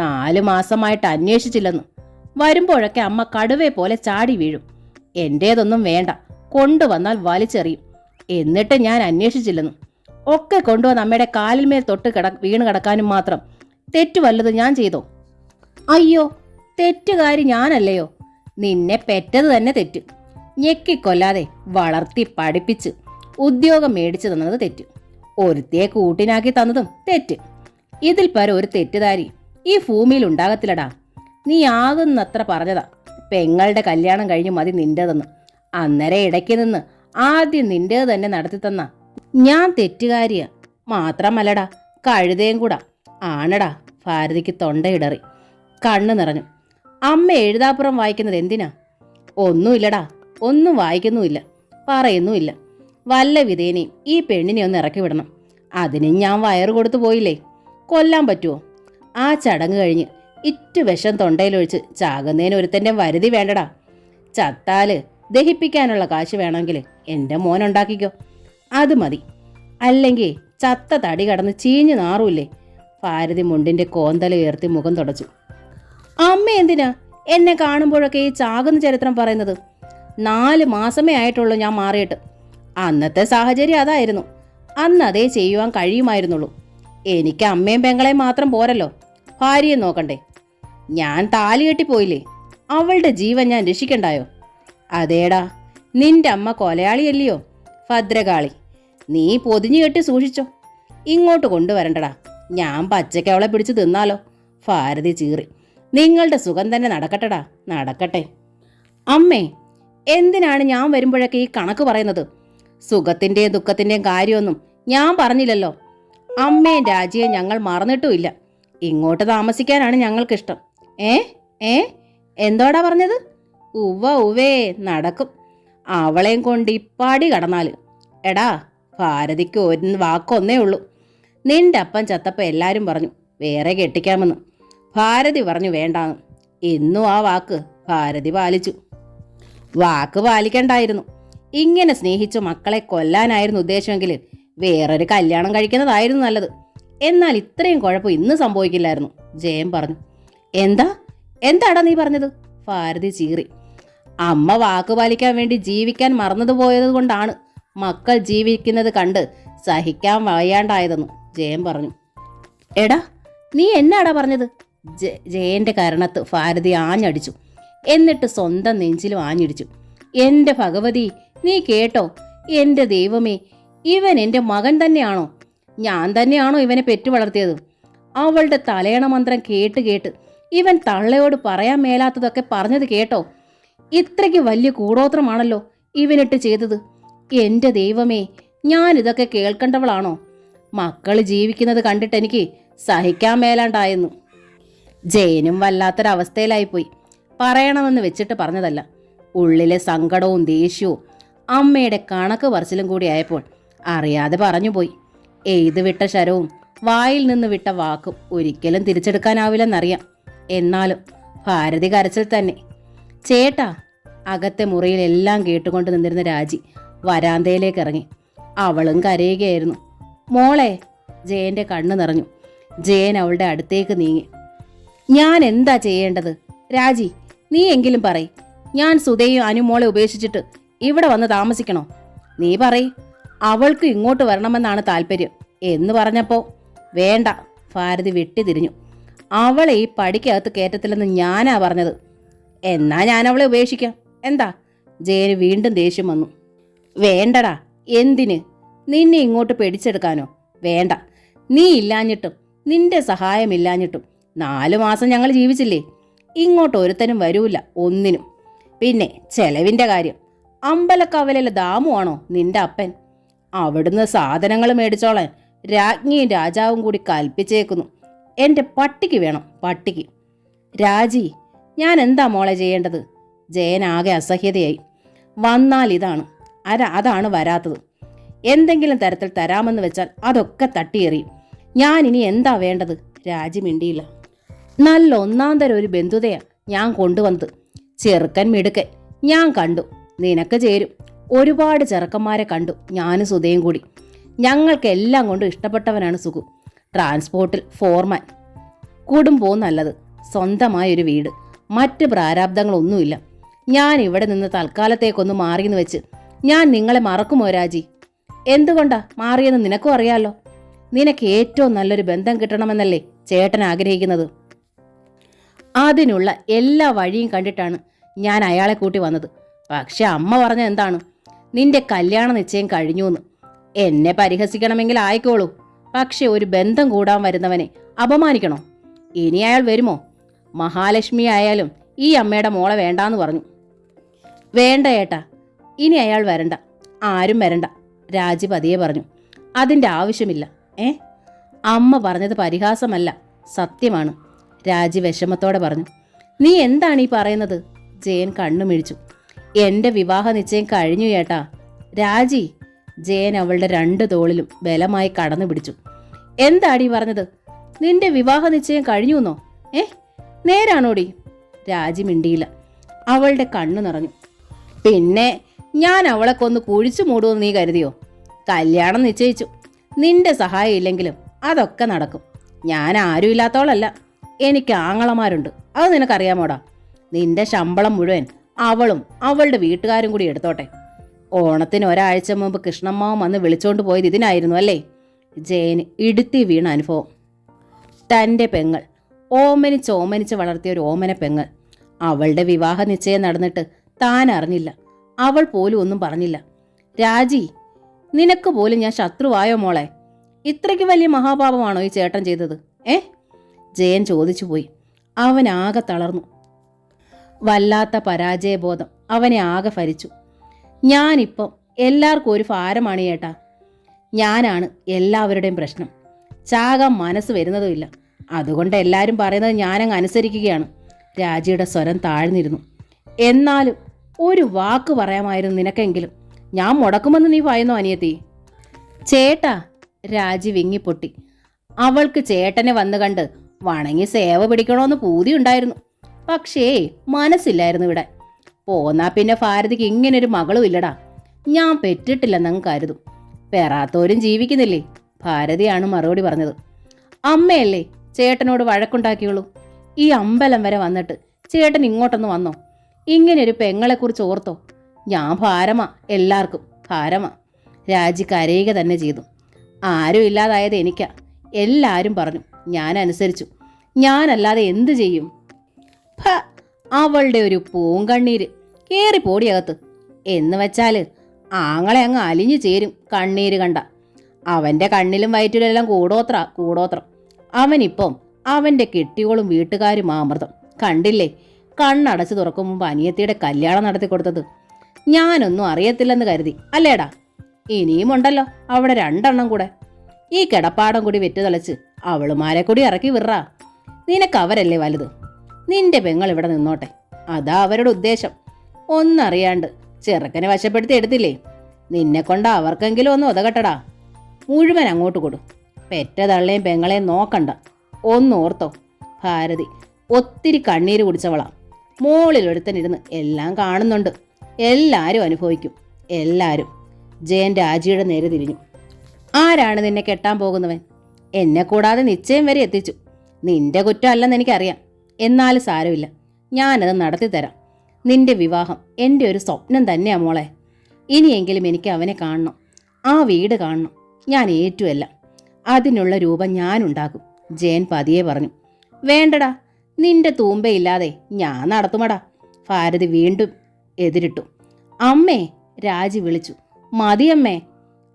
4 മാസമായിട്ട് അന്വേഷിച്ചില്ലെന്ന്. വരുമ്പോഴൊക്കെ അമ്മ കടുവയെ പോലെ ചാടി വീഴും. എൻ്റേതൊന്നും വേണ്ട, കൊണ്ടുവന്നാൽ വലിച്ചെറിയും. എന്നിട്ട് ഞാൻ അന്വേഷിച്ചില്ലെന്ന്. ഒക്കെ കൊണ്ടുവന്ന് അമ്മയുടെ കാലിന്മേൽ തൊട്ട് വീണ് കിടക്കാനും മാത്രം തെറ്റു വല്ലത് ഞാൻ ചെയ്തോ? അയ്യോ, തെറ്റുകാരി ഞാനല്ലയോ? നിന്നെ പെറ്റത് തന്നെ തെറ്റ്. ഞെക്കിക്കൊല്ലാതെ വളർത്തി പഠിപ്പിച്ച് ഉദ്യോഗം മേടിച്ചു തന്നത് തെറ്റ്. ഒരുത്തിയെ കൂട്ടിനാക്കി തന്നതും തെറ്റ്. ഇതിൽ പരം ഒരു തെറ്റുകാരി ഈ ഭൂമിയിൽ ഉണ്ടാകത്തില്ലടാ. നീ ആകുന്നത്ര പറഞ്ഞതാ പെങ്ങളുടെ കല്യാണം കഴിഞ്ഞ് മതി നിന്റേതെന്ന്. അന്നേരം ഇടയ്ക്ക് നിന്ന് ആദ്യം നിന്റേത് തന്നെ നടത്തി തന്ന ഞാൻ തെറ്റുകാരിയാ. മാത്രമല്ലടാ, കഴുതയും കൂടാ. ആണടാ. ഭാരതിക്ക് തൊണ്ടയിടറി, കണ്ണു നിറഞ്ഞു. അമ്മ എഴുതാപ്പുറം വായിക്കുന്നത് എന്തിനാ? ഒന്നുമില്ലടാ, ഒന്നും വായിക്കുന്നുമില്ല, പറയുന്നുമില്ല. വല്ല വിധേനയും ഈ പെണ്ണിനെ ഒന്ന് ഇറക്കി വിടണം. അതിന് ഞാൻ വയറ് കൊടുത്തു പോയില്ലേ? കൊല്ലാൻ പറ്റുമോ? ആ ചടങ്ങ് കഴിഞ്ഞ് ഇറ്റു വിഷം തൊണ്ടയിലൊഴിച്ച് ചാകുന്നതിന് ഒരുത്തൻ്റെ വരുതി വേണ്ടടാ. ചത്താല് ദഹിപ്പിക്കാനുള്ള കാശ് വേണമെങ്കിൽ എൻ്റെ മോൻ ഉണ്ടാക്കിക്കോ, അത് മതി. അല്ലെങ്കിൽ ചത്ത തടി കടന്ന് ചീഞ്ഞു നാറൂല്ലേ. ഭാരതി മുണ്ടിൻ്റെ കോന്തല ഉയർത്തി മുഖം തുടച്ചു. അമ്മ എന്തിനാ എന്നെ കാണുമ്പോഴൊക്കെ ഈ ചാകുന്ന ചരിത്രം പറയുന്നത്? 4 മാസമേ ആയിട്ടുള്ളൂ ഞാൻ മാറിയിട്ട്. അന്നത്തെ സാഹചര്യം അതായിരുന്നു. അന്ന് അതേ ചെയ്യുവാൻ കഴിയുമായിരുന്നുള്ളൂ. എനിക്ക് അമ്മയും പെങ്ങളെയും മാത്രം പോരല്ലോ, ഭാര്യയെ നോക്കണ്ടേ? ഞാൻ താലി കെട്ടിപ്പോയില്ലേ, അവളുടെ ജീവൻ ഞാൻ രക്ഷിക്കണ്ടായോ? അതേടാ, നിന്റെ അമ്മ കൊലയാളിയല്ലയോ, ഭദ്രകാളി. നീ പൊതിഞ്ഞു കെട്ടി സൂക്ഷിച്ചോ, ഇങ്ങോട്ട് കൊണ്ടുവരണ്ടടാ. ഞാൻ പച്ചയ്ക്ക് അവളെ പിടിച്ച് തിന്നാലോ. ഭാരതി ചീറി. നിങ്ങളുടെ സുഖം തന്നെ നടക്കട്ടെടാ, നടക്കട്ടെ. അമ്മേ, എന്തിനാണ് ഞാൻ വരുമ്പോഴൊക്കെ ഈ കണക്ക് പറയുന്നത്? സുഖത്തിൻ്റെയും ദുഃഖത്തിൻ്റെയും കാര്യമൊന്നും ഞാൻ പറഞ്ഞില്ലല്ലോ. അമ്മയും രാജിയെ ഞങ്ങൾ മറന്നിട്ടുമില്ല. ഇങ്ങോട്ട് താമസിക്കാനാണ് ഞങ്ങൾക്കിഷ്ടം. എന്തോടാ പറഞ്ഞത്? ഉവ്വേ, നടക്കും. അവളെയും കൊണ്ട് ഇപ്പാടി കടന്നാൽ. എടാ, ഭാരതിക്ക് ഒരു വാക്കൊന്നേ ഉള്ളൂ. നിന്റെ അപ്പൻ ചത്തപ്പം എല്ലാവരും പറഞ്ഞു വേറെ കെട്ടിക്കാമെന്ന്. ഭാരതി പറഞ്ഞു വേണ്ടാന്ന്. ഇന്നും ആ വാക്ക് ഭാരതി പാലിച്ചു. വാക്ക് പാലിക്കണ്ടായിരുന്നു. ഇങ്ങനെ സ്നേഹിച്ചു മക്കളെ കൊല്ലാനായിരുന്നു ഉദ്ദേശമെങ്കിൽ വേറൊരു കല്യാണം കഴിക്കുന്നതായിരുന്നു നല്ലത്. എന്നാൽ ഇത്രയും കുഴപ്പം ഇന്ന് സംഭവിക്കില്ലായിരുന്നു, ജയൻ പറഞ്ഞു. എന്താടാ നീ പറഞ്ഞത്? ഭാരതി ചീറി. അമ്മ വാക്ക് പാലിക്കാൻ വേണ്ടി ജീവിക്കാൻ മറന്നതുപോയത് കൊണ്ടാണ് മക്കൾ ജീവിക്കുന്നത് കണ്ട് സഹിക്കാൻ വയ്യാണ്ടായതെന്ന് ജയൻ പറഞ്ഞു. എടാ, നീ എന്നാടാ പറഞ്ഞത്? ജയന്റെ കരണത്ത് ഭാരതി ആഞ്ഞടിച്ചു. എന്നിട്ട് സ്വന്തം നെഞ്ചിലും ആഞ്ഞിടിച്ചു. എൻ്റെ ഭഗവതി, നീ കേട്ടോ? എൻ്റെ ദൈവമേ, ഇവൻ എൻ്റെ മകൻ തന്നെയാണോ? ഞാൻ തന്നെയാണോ ഇവനെ പെറ്റു വളർത്തിയത്? അവളുടെ തലയണ മന്ത്രം കേട്ട് ഇവൻ തള്ളയോട് പറയാൻ മേലാത്തതൊക്കെ പറഞ്ഞത് കേട്ടോ? ഇത്രയ്ക്ക് വലിയ കൂടോത്രമാണല്ലോ ഇവനിട്ട് ചെയ്തത്. എൻ്റെ ദൈവമേ, ഞാനിതൊക്കെ കേൾക്കേണ്ടവളാണോ? മക്കൾ ജീവിക്കുന്നത് കണ്ടിട്ട് എനിക്ക് സഹിക്കാൻ മേലാണ്ടായെന്നു. ജയനും വല്ലാത്തൊരവസ്ഥയിലായിപ്പോയി. പറയണമെന്ന് വെച്ചിട്ട് പറഞ്ഞതല്ല. ഉള്ളിലെ സങ്കടവും ദേഷ്യവും അമ്മയുടെ കണക്ക് പറച്ചിലും കൂടി ആയപ്പോൾ അറിയാതെ പറഞ്ഞുപോയി. എയ്ത് വിട്ട ശരവും വായിൽ നിന്ന് വിട്ട വാക്കും ഒരിക്കലും തിരിച്ചെടുക്കാനാവില്ലെന്നറിയാം. എന്നാലും ഭാരതി കരച്ചിൽ തന്നെ. ചേട്ടാ, അകത്തെ മുറിയിൽ എല്ലാം കേട്ടുകൊണ്ട് നിന്നിരുന്ന രാജി വരാന്തയിലേക്ക് ഇറങ്ങി. അവളും കരയുകയായിരുന്നു. മോളെ. ജയന്റെ കണ്ണു നിറഞ്ഞു. ജയൻ അവളുടെ അടുത്തേക്ക് നീങ്ങി. ഞാൻ എന്താ ചെയ്യേണ്ടത്? രാജി, നീ എങ്കിലും പറയ്. ഞാൻ സുധയും അനുമോളെ ഉപേക്ഷിച്ചിട്ട് ഇവിടെ വന്ന് താമസിക്കണോ? നീ പറയ്. അവൾക്ക് ഇങ്ങോട്ട് വരണമെന്നാണ് താല്പര്യം എന്ന് പറഞ്ഞപ്പോ വേണ്ട. ഭാരതി വെട്ടിതിരിഞ്ഞു. അവളെ ഈ പടിക്കകത്ത് കയറ്റത്തില്ലെന്ന് ഞാനാ പറഞ്ഞത്. എന്നാ ഞാൻ അവളെ ഉപേക്ഷിക്കാം. എന്താ? ജയന് വീണ്ടും ദേഷ്യം വന്നു. വേണ്ടടാ. എന്തിന്? നിന്നെ ഇങ്ങോട്ട് പിടിച്ചെടുക്കാനോ? വേണ്ട. നീ ഇല്ലാഞ്ഞിട്ടും നിന്റെ സഹായമില്ലാഞ്ഞിട്ടും 4 മാസം ഞങ്ങൾ ജീവിച്ചില്ലേ? ഇങ്ങോട്ട് ഒരുത്തനും വരൂല ഒന്നിനും. പിന്നെ ചെലവിൻ്റെ കാര്യം, അമ്പലക്കവലിലെ ദാമുവാണോ നിന്റെ അപ്പൻ? അവിടുന്ന് സാധനങ്ങൾ മേടിച്ചോളാൻ രാജ്ഞിയും രാജാവും കൂടി കൽപ്പിച്ചേക്കുന്നു. എൻ്റെ പട്ടിക്ക് വേണം, പട്ടിക്ക്. രാജി, ഞാൻ എന്താ മോളെ ചെയ്യേണ്ടത്? ജയനാകെ അസഹ്യതയായി. വന്നാൽ ഇതാണ്, അതാണ് വരാത്തത്. എന്തെങ്കിലും തരത്തിൽ തരാമെന്ന് വെച്ചാൽ അതൊക്കെ തട്ടിയെറിയും. ഞാൻ ഇനി എന്താ വേണ്ടത്? രാജി മിണ്ടിയില്ല. നല്ല ഒന്നാന്തരം ഒരു ബന്ധുതയാ ഞാൻ കൊണ്ടുവന്നത്. ചെറുക്കൻ മിടുക്കൻ ഞാൻ കണ്ടു. നിനക്ക് ചേരും. ഒരുപാട് ചെറുക്കന്മാരെ കണ്ടു, ഞാനും സുധയും കൂടി. ഞങ്ങൾക്കെല്ലാം കൊണ്ടും ഇഷ്ടപ്പെട്ടവനാണ് സുഖു. ട്രാൻസ്പോർട്ടിൽ ഫോർമാൻ. കുടുംബവും നല്ലത്. സ്വന്തമായൊരു വീട്. മറ്റ് പ്രാരാബ്ദങ്ങളൊന്നുമില്ല. ഞാൻ ഇവിടെ നിന്ന് തൽക്കാലത്തേക്കൊന്ന് മാറിയെന്ന് വെച്ച് ഞാൻ നിങ്ങളെ മറക്കുമോ രാജി? എന്തുകൊണ്ടാ മാറിയെന്ന് നിനക്കും അറിയാലോ. നിനക്ക് ഏറ്റവും നല്ലൊരു ബന്ധം കിട്ടണമെന്നല്ലേ ചേട്ടൻ ആഗ്രഹിക്കുന്നത്? അതിനുള്ള എല്ലാ വഴിയും കണ്ടിട്ടാണ് ഞാൻ അയാളെ കൂട്ടി വന്നത്. പക്ഷെ അമ്മ പറഞ്ഞ എന്താണ്? നിന്റെ കല്യാണ നിശ്ചയം കഴിഞ്ഞുവെന്ന്. എന്നെ പരിഹസിക്കണമെങ്കിൽ ആയിക്കോളൂ. പക്ഷെ ഒരു ബന്ധം കൂടാൻ വരുന്നവനെ അപമാനിക്കണോ? ഇനി അയാൾ വരുമോ? മഹാലക്ഷ്മി ആയാലും ഈ അമ്മയുടെ മോളെ വേണ്ടാന്ന് പറഞ്ഞു. വേണ്ട ഏട്ടാ, ഇനി അയാൾ വരണ്ട. ആരും വരണ്ട. രാജി പതിയെ പറഞ്ഞു. അതിൻ്റെ ആവശ്യമില്ല. അമ്മ പറഞ്ഞത് പരിഹാസമല്ല, സത്യമാണ്. രാജി വിഷമത്തോടെ പറഞ്ഞു. നീ എന്താണ് ഈ പറയുന്നത്? ജയൻ കണ്ണുമിഴിച്ചു. എൻ്റെ വിവാഹ നിശ്ചയം കഴിഞ്ഞു ഏട്ടാ. രാജി. ജയൻ അവളുടെ 2 തോളിലും ബലമായി കടന്നു പിടിച്ചു. എന്താടി പറഞ്ഞത്? നിന്റെ വിവാഹ നിശ്ചയം കഴിഞ്ഞുവെന്നോ? നേരാണോടി? രാജി മിണ്ടിയില്ല. അവളുടെ കണ്ണു നിറഞ്ഞു. പിന്നെ ഞാൻ അവളെ കൊന്ന് കുഴിച്ചു മൂടുമെന്ന് നീ കരുതിയോ? കല്യാണം നിശ്ചയിച്ചു. നിന്റെ സഹായം ഇല്ലെങ്കിലും അതൊക്കെ നടക്കും. ഞാൻ ആരും ഇല്ലാത്തവളല്ല. എനിക്ക് ആങ്ങളമാരുണ്ട്. അത് നിനക്കറിയാമോടാ? നിന്റെ ശമ്പളം മുഴുവൻ അവളും അവളുടെ വീട്ടുകാരും കൂടി എടുത്തോട്ടെ. ഓണത്തിന് ഒരാഴ്ച മുമ്പ് കൃഷ്ണമ്മാവൻ വന്ന് വിളിച്ചോണ്ട് പോയത് ഇതിനായിരുന്നു അല്ലേ? ജയന് ഇടുത്തി വീണ അനുഭവം. തൻ്റെ പെങ്ങൾ, ഓമനിച്ച് വളർത്തിയ ഒരു ഓമന പെങ്ങൾ, അവളുടെ വിവാഹ നിശ്ചയം നടന്നിട്ട് താൻ അറിഞ്ഞില്ല. അവൾ പോലും ഒന്നും പറഞ്ഞില്ല. രാജി, നിനക്ക് പോലും ഞാൻ ശത്രുവായോ മോളെ? ഇത്രയ്ക്ക് വലിയ മഹാപാപമാണോ ഈ ചേട്ടൻ ചെയ്തത്? ജയൻ ചോദിച്ചു പോയി. അവനാകെ തളർന്നു. വല്ലാത്ത പരാജയബോധം അവനെ ആകെ ഭരിച്ചു. ഞാനിപ്പം എല്ലാവർക്കും ഒരു ഭാരമാണ് ചേട്ടാ. ഞാനാണ് എല്ലാവരുടെയും പ്രശ്നം. ചാകാൻ മനസ്സ് വരുന്നതുമില്ല. അതുകൊണ്ട് എല്ലാവരും പറയുന്നത് ഞാനങ്ങ് അനുസരിക്കുകയാണ്. രാജിയുടെ സ്വരം താഴ്ന്നിരുന്നു. എന്നാലും ഒരു വാക്ക് പറയാമായിരുന്നു നിനക്കെങ്കിലും. ഞാൻ മുടക്കുമെന്ന് നീ ഭയന്നോ അനിയത്തി? ചേട്ടാ, രാജി വിങ്ങിപ്പൊട്ടി. അവൾക്ക് ചേട്ടനെ വന്നു കണ്ട് വണങ്ങി സേവ പിടിക്കണമെന്ന് പൂതിയുണ്ടായിരുന്നു. പക്ഷേ മനസ്സില്ലായിരുന്നു ഇവിടെ. പോന്നാ പിന്നെ ഭാരതിക്ക് ഇങ്ങനൊരു മകളും ഇല്ലടാ. ഞാൻ പെറ്റിട്ടില്ലെന്നങ്ങ് കരുതും. പെറാത്തോരും ജീവിക്കുന്നില്ലേ? ഭാരതിയാണ് മറുപടി പറഞ്ഞത്. അമ്മയല്ലേ ചേട്ടനോട് വഴക്കുണ്ടാക്കിയുള്ളൂ. ഈ അമ്പലം വരെ വന്നിട്ട് ചേട്ടൻ ഇങ്ങോട്ടൊന്ന് വന്നോ? ഇങ്ങനെയൊരു പെങ്ങളെക്കുറിച്ച് ഓർത്തോ? ഞാൻ ഭാരമാ, എല്ലാവർക്കും ഭാരമാ. രാജി കരയുക തന്നെ ചെയ്തു. ആരും ഇല്ലാതായത് എനിക്കാ. എല്ലാവരും പറഞ്ഞു, ഞാൻ അനുസരിച്ചു. ഞാനല്ലാതെ എന്തു ചെയ്യും? അവളുടെ ഒരു പൂങ്കണ്ണീര്. കേറി പോടിയകത്ത്. എന്ന് വെച്ചാല് ആങ്ങളെ അങ്ങ് അലിഞ്ഞു ചേരും കണ്ണീര് കണ്ട. അവന്റെ കണ്ണിലും വയറ്റിലെല്ലാം കൂടോത്രം. അവനിപ്പം അവന്റെ കെട്ടിയോളും വീട്ടുകാരും അമൃതം. കണ്ടില്ലേ, കണ്ണടച്ച് തുറക്കും മുമ്പ് അനിയത്തിയുടെ കല്യാണം നടത്തി കൊടുത്തത്. ഞാനൊന്നും അറിയത്തില്ലെന്ന് കരുതി അല്ലേടാ? ഇനിയും ഉണ്ടല്ലോ അവിടെ 2 എണ്ണം കൂടെ. ഈ കിടപ്പാടം കൂടി വെറ്റുതളച്ച് അവളുമാരെ കൂടി ഇറക്കി വിറാ. നിനക്ക് അവരല്ലേ വലുത്. നിന്റെ പെങ്ങൾ ഇവിടെ നിന്നോട്ടെ, അതാ അവരുടെ ഉദ്ദേശം. ഒന്നറിയാണ്ട് ചെറുക്കനെ വശപ്പെടുത്തി എടുത്തില്ലേ? നിന്നെ കൊണ്ട് അവർക്കെങ്കിലും ഒന്ന് ഒതകട്ടടാ. മുഴുവൻ അങ്ങോട്ട് കൊടു. പെറ്റ തള്ളയും പെങ്ങളെയും നോക്കണ്ട. ഒന്നോർത്തോ, ഭാരതി ഒത്തിരി കണ്ണീര് കുടിച്ചവളാ. മോളിലൊരുത്തനിരുന്ന് എല്ലാം കാണുന്നുണ്ട്. എല്ലാവരും അനുഭവിക്കും, എല്ലാവരും. ജയൻ രാജിയുടെ നേരെ തിരിഞ്ഞു. ആരാണ് നിന്നെ കെട്ടാൻ പോകുന്നവൻ? എന്നെ കൂടാതെ നിശ്ചയം വരെ എത്തിച്ചു. നിന്റെ കുറ്റം അല്ലെന്ന് എനിക്കറിയാം. എന്നാലും സാരമില്ല, ഞാനത് നടത്തിത്തരാം. നിന്റെ വിവാഹം എൻ്റെ ഒരു സ്വപ്നം തന്നെയാ മോളെ. ഇനിയെങ്കിലും എനിക്ക് അവനെ കാണണം, ആ വീട് കാണണം. ഞാൻ ഏറ്റുമല്ല. അതിനുള്ള രൂപം ഞാനുണ്ടാക്കും. ജയൻ പതിയെ പറഞ്ഞു. വേണ്ടടാ, നിന്റെ തൂമ്പയില്ലാതെ ഞാൻ നടത്തുമടാ. ഭാരതി വീണ്ടും എതിരിട്ടു. അമ്മേ, രാജി വിളിച്ചു. മതിയമ്മേ.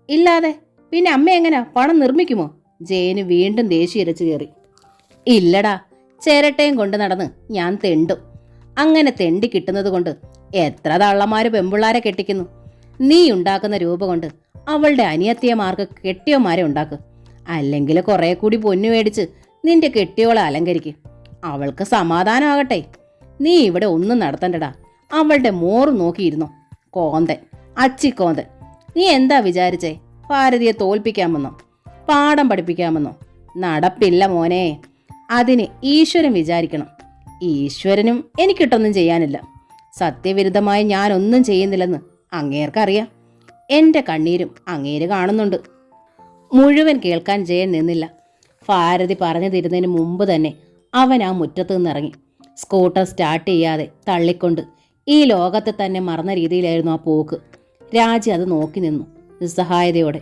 ഇല്ലാതെ പിന്നെ അമ്മ എങ്ങനാ പണം നിർമ്മിക്കുമോ? ജയന് വീണ്ടും ദേഷ്യം ഇരച്ചു കയറി. ഇല്ലടാ, ചിരട്ടയും കൊണ്ട് നടന്ന് ഞാൻ തെണ്ടും. അങ്ങനെ തെണ്ടി കിട്ടുന്നത് കൊണ്ട് എത്ര തള്ളമാര് പെമ്പിള്ളാരെ കെട്ടിക്കുന്നു. നീ ഉണ്ടാക്കുന്ന രൂപ കൊണ്ട് അവളുടെ അനിയത്തിയമാർക്ക് കെട്ടിയോമാരെ ഉണ്ടാക്ക്. അല്ലെങ്കിൽ കുറെ കൂടി പൊന്നു മേടിച്ച് നിന്റെ കെട്ടിയോളെ അലങ്കരിക്കും. അവൾക്ക് സമാധാനമാകട്ടെ. നീ ഇവിടെ ഒന്നും നടത്തണ്ടടാ. അവളുടെ മോറ് നോക്കിയിരുന്നോ? കോന്തൻ, അച്ചിക്കോന്തൻ. നീ എന്താ വിചാരിച്ചേ? ഭാരതിയെ തോൽപ്പിക്കാമെന്നോ? പാഠം പഠിപ്പിക്കാമെന്നോ? നടപ്പില്ല മോനെ. അതിന് ഈശ്വരൻ വിചാരിക്കണം. ഈശ്വരനും എനിക്കിട്ടൊന്നും ചെയ്യാനില്ല. സത്യവിരുദ്ധമായി ഞാനൊന്നും ചെയ്യുന്നില്ലെന്ന് അങ്ങേർക്കറിയാം. എൻ്റെ കണ്ണീരും അങ്ങേര് കാണുന്നുണ്ട്. മുഴുവൻ കേൾക്കാൻ ജയൻ നിന്നില്ല. ഭാരതി പറഞ്ഞു തരുന്നതിന് മുമ്പ് തന്നെ അവൻ ആ മുറ്റത്ത് നിന്നിറങ്ങി. സ്കൂട്ടർ സ്റ്റാർട്ട് ചെയ്യാതെ തള്ളിക്കൊണ്ട് ഈ ലോകത്തെ തന്നെ മറന്ന രീതിയിലായിരുന്നു ആ പോക്ക്. രാജി അത് നോക്കി നിന്നു നിസ്സഹായതയോടെ.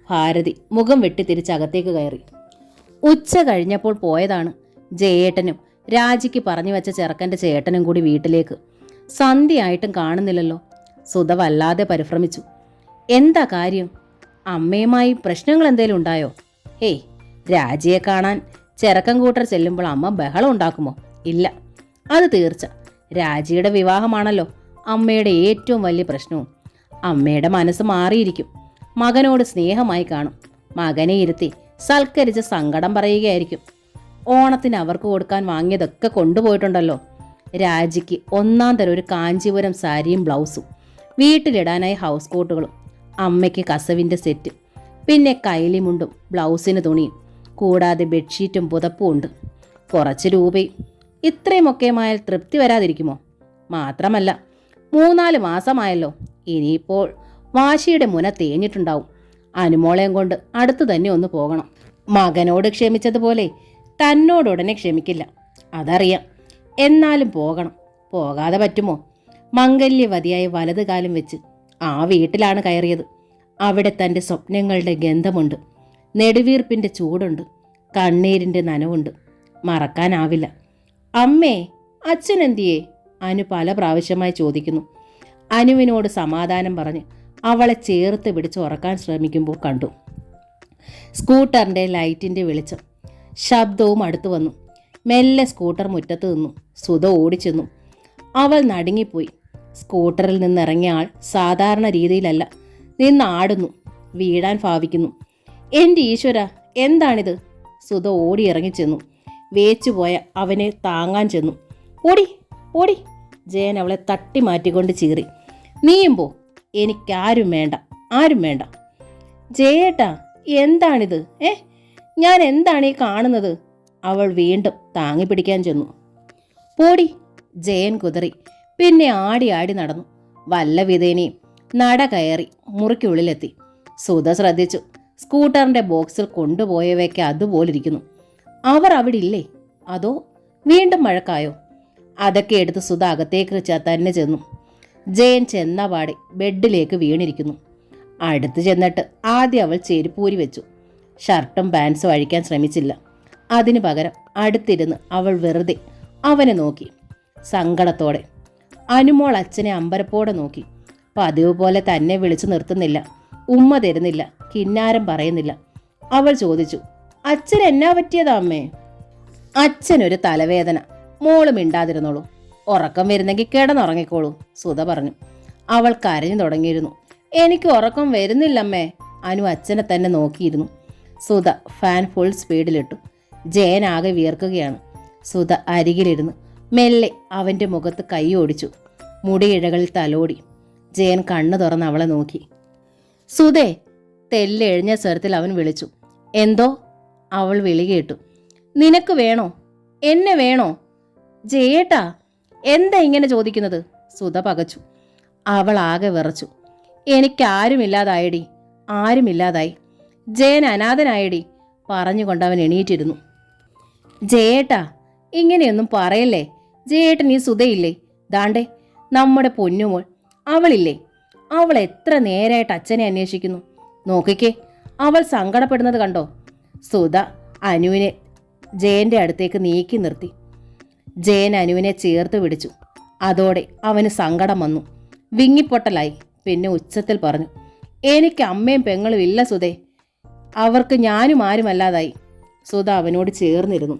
ഭാരതി മുഖം വെട്ടിത്തിരിച്ചകത്തേക്ക് കയറി. ഉച്ച കഴിഞ്ഞപ്പോൾ പോയതാണ് ജയേട്ടനും രാജിക്ക് പറഞ്ഞു വെച്ച ചെറുക്കൻ്റെ ചേട്ടനും കൂടി വീട്ടിലേക്ക്. സന്ധ്യയായിട്ടും കാണുന്നില്ലല്ലോ. സുധ വല്ലാതെ പരിഭ്രമിച്ചു. എന്താ കാര്യം? അമ്മയുമായി പ്രശ്നങ്ങൾ എന്തേലും ഉണ്ടായോ? ഹേയ്, രാജിയെ കാണാൻ ചെറുക്കൻ കൂട്ടർ ചെല്ലുമ്പോൾ അമ്മ ബഹളം ഉണ്ടാക്കുമോ? ഇല്ല, അത് തീർച്ച. രാജിയുടെ വിവാഹമാണല്ലോ അമ്മയുടെ ഏറ്റവും വലിയ പ്രശ്നവും. അമ്മയുടെ മനസ്സ് മാറിയിരിക്കും. മകനോട് സ്നേഹമായി കാണും. മകനെ ഇരുത്തി സൽക്കരിച്ച് സങ്കടം പറയുകയായിരിക്കും. ഓണത്തിന് അവർക്ക് കൊടുക്കാൻ വാങ്ങിയതൊക്കെ കൊണ്ടുപോയിട്ടുണ്ടല്ലോ. രാജിക്ക് 1-ാം തരം ഒരു കാഞ്ചീപുരം സാരിയും ബ്ലൗസും, വീട്ടിലിടാനായി ഹൗസ് കോട്ടുകളും, അമ്മയ്ക്ക് കസവിൻ്റെ സെറ്റ്, പിന്നെ കൈലിമുണ്ടും ബ്ലൗസിന് തുണിയും, കൂടാതെ ബെഡ്ഷീറ്റും പുതപ്പും ഉണ്ട്. കുറച്ച് രൂപയും. ഇത്രയുമൊക്കെയുമായാൽ തൃപ്തി വരാതിരിക്കുമോ? മാത്രമല്ല 3-4 മാസമായല്ലോ. ഇനിയിപ്പോൾ വാശിയുടെ മുന തേഞ്ഞിട്ടുണ്ടാവും. അനുമോളെയും കൊണ്ട് അടുത്തു തന്നെ ഒന്ന് പോകണം. മകനോട് ക്ഷമിച്ചതുപോലെ തന്നോടുടനെ ക്ഷമിക്കില്ല, അതറിയാം. എന്നാലും പോകണം. പോകാതെ പറ്റുമോ? മംഗല്യവതിയായ വലത് കാലം വെച്ച് ആ വീട്ടിലാണ് കയറിയത്. അവിടെ തൻ്റെ സ്വപ്നങ്ങളുടെ ഗന്ധമുണ്ട്, നെടുവീർപ്പിൻ്റെ ചൂടുണ്ട്, കണ്ണീരിൻ്റെ നനവുണ്ട്. മറക്കാനാവില്ല. അമ്മേ, അച്ഛനെന്തിയേ? അനു പല പ്രാവശ്യമായി ചോദിക്കുന്നു. അനുവിനോട് സമാധാനം പറഞ്ഞ് അവളെ ചേർത്ത് പിടിച്ച് ഉറക്കാൻ ശ്രമിക്കുമ്പോൾ കണ്ടു സ്കൂട്ടറിൻ്റെ ലൈറ്റിൻ്റെ വെളിച്ചം. ശബ്ദവും അടുത്തു വന്നു. മെല്ലെ സ്കൂട്ടർ മുറ്റത്ത് നിന്നു. സുധ ഓടിച്ചെന്നു. അവൾ നടുങ്ങിപ്പോയി. സ്കൂട്ടറിൽ നിന്നിറങ്ങിയ ആൾ സാധാരണ രീതിയിലല്ല, നിന്നാടുന്നു, വീഴാൻ ഭാവിക്കുന്നു. എൻ്റെ ഈശ്വര, എന്താണിത്? സുധ ഓടി ഇറങ്ങിച്ചെന്നു. വേച്ചുപോയ അവനെ താങ്ങാൻ ചെന്നു. ഓടി ഓടി! ജയൻ അവളെ തട്ടി മാറ്റിക്കൊണ്ട് ചീറി. നീയും പോ, എനിക്കാരും വേണ്ട, ആരും വേണ്ട. ജയേട്ടാ, എന്താണിത്? ഞാൻ എന്താണ് ഈ കാണുന്നത്? അവൾ വീണ്ടും താങ്ങി പിടിക്കാൻ ചെന്നു. പോടി! ജയൻ കുതറി. പിന്നെ ആടി ആടി നടന്നു. വല്ല വിധേനയും നട കയറി മുറിക്കുള്ളിലെത്തി. സുധ ശ്രദ്ധിച്ചു. സ്കൂട്ടറിന്റെ ബോക്സിൽ കൊണ്ടുപോയവയ്ക്ക് അതുപോലിരിക്കുന്നു. അവർ അവിടെ ഇല്ലേ? അതോ വീണ്ടും മഴക്കായോ? അതൊക്കെ എടുത്ത് സുധ അകത്തേക്ക് തന്നെ ചെന്നു. ജയൻ ചെന്നപാടെ ബെഡിലേക്ക് വീണിരിക്കുന്നു. അടുത്ത് ചെന്നിട്ട് ആദ്യം അവൾ ചെരുപ്പൂരി വെച്ചു. ഷർട്ടും പാൻസും അഴിക്കാൻ ശ്രമിച്ചില്ല. അതിനു പകരം അടുത്തിരുന്ന് അവൾ വെറുതെ അവനെ നോക്കി, സങ്കടത്തോടെ. അനുമോൾ അച്ഛനെ അമ്പരപ്പോടെ നോക്കി. പതിവ് പോലെ തന്നെ വിളിച്ചു നിർത്തുന്നില്ല, ഉമ്മ തരുന്നില്ല, കിന്നാരം പറയുന്നില്ല. അവൾ ചോദിച്ചു, അച്ഛൻ എന്നാ പറ്റിയതാ അമ്മേ? അച്ഛനൊരു തലവേദന. മോള് മിണ്ടാതിരുന്നോളൂ, ഉറക്കം വരുന്നെങ്കിൽ കിടന്നുറങ്ങിക്കോളൂ, സുധ പറഞ്ഞു. അവൾ കരഞ്ഞു തുടങ്ങിയിരുന്നു. എനിക്ക് ഉറക്കം വരുന്നില്ലമ്മേ. അനു അച്ഛനെ തന്നെ നോക്കിയിരുന്നു. സുധ ഫാൻ ഫുൾ സ്പീഡിലിട്ടു. ജയൻ ആകെ വിയർക്കുകയാണ്. സുധ അരികിലിരുന്ന് മെല്ലെ അവൻ്റെ മുഖത്ത് കൈ ഓടിച്ചു. മുടിയിഴകളിൽ തലോടി. ജയൻ കണ്ണു തുറന്ന് അവളെ നോക്കി. സുധേ! തെല്ലെഴിഞ്ഞ സ്വരത്തിൽ അവൻ വിളിച്ചു. എന്തോ? അവൾ വിളി കേട്ടു. നിനക്ക് വേണോ? എന്നെ വേണോ? ജയേട്ടാ, എന്താ ഇങ്ങനെ ചോദിക്കുന്നത്? സുധ പകച്ചു. അവൾ ആകെ വിറച്ചു. എനിക്കാരുമില്ലാതായടി, ആരുമില്ലാതായി. ജയൻ അനാഥനായടി, പറഞ്ഞുകൊണ്ട് അവൻ എണീറ്റിരുന്നു. ജയേട്ടാ, ഇങ്ങനെയൊന്നും പറയല്ലേ. ജയേട്ടൻ ഈ സുധയില്ലേ? ദാണ്ടേ നമ്മുടെ പൊന്നുമോൾ, അവളില്ലേ? അവൾ എത്ര നേരായിട്ട് അച്ഛനെ അന്വേഷിക്കുന്നു. നോക്കിക്കേ, അവൾ സങ്കടപ്പെടുന്നത് കണ്ടോ? സുധ അനുവിനെ ജയന്റെ അടുത്തേക്ക് നീക്കി നിർത്തി. ജയൻ അനുവിനെ ചേർത്ത് പിടിച്ചു. അതോടെ അവന് സങ്കടം വന്നു. വിങ്ങിപ്പൊട്ടലായി. പിന്നെ ഉച്ചത്തിൽ പറഞ്ഞു, എനിക്ക് അമ്മയും പെങ്ങളും ഇല്ല സുധേ. അവർക്ക് ഞാനും ആരുമല്ലാതായി. സുധ അവനോട് ചേർന്നിരുന്നു.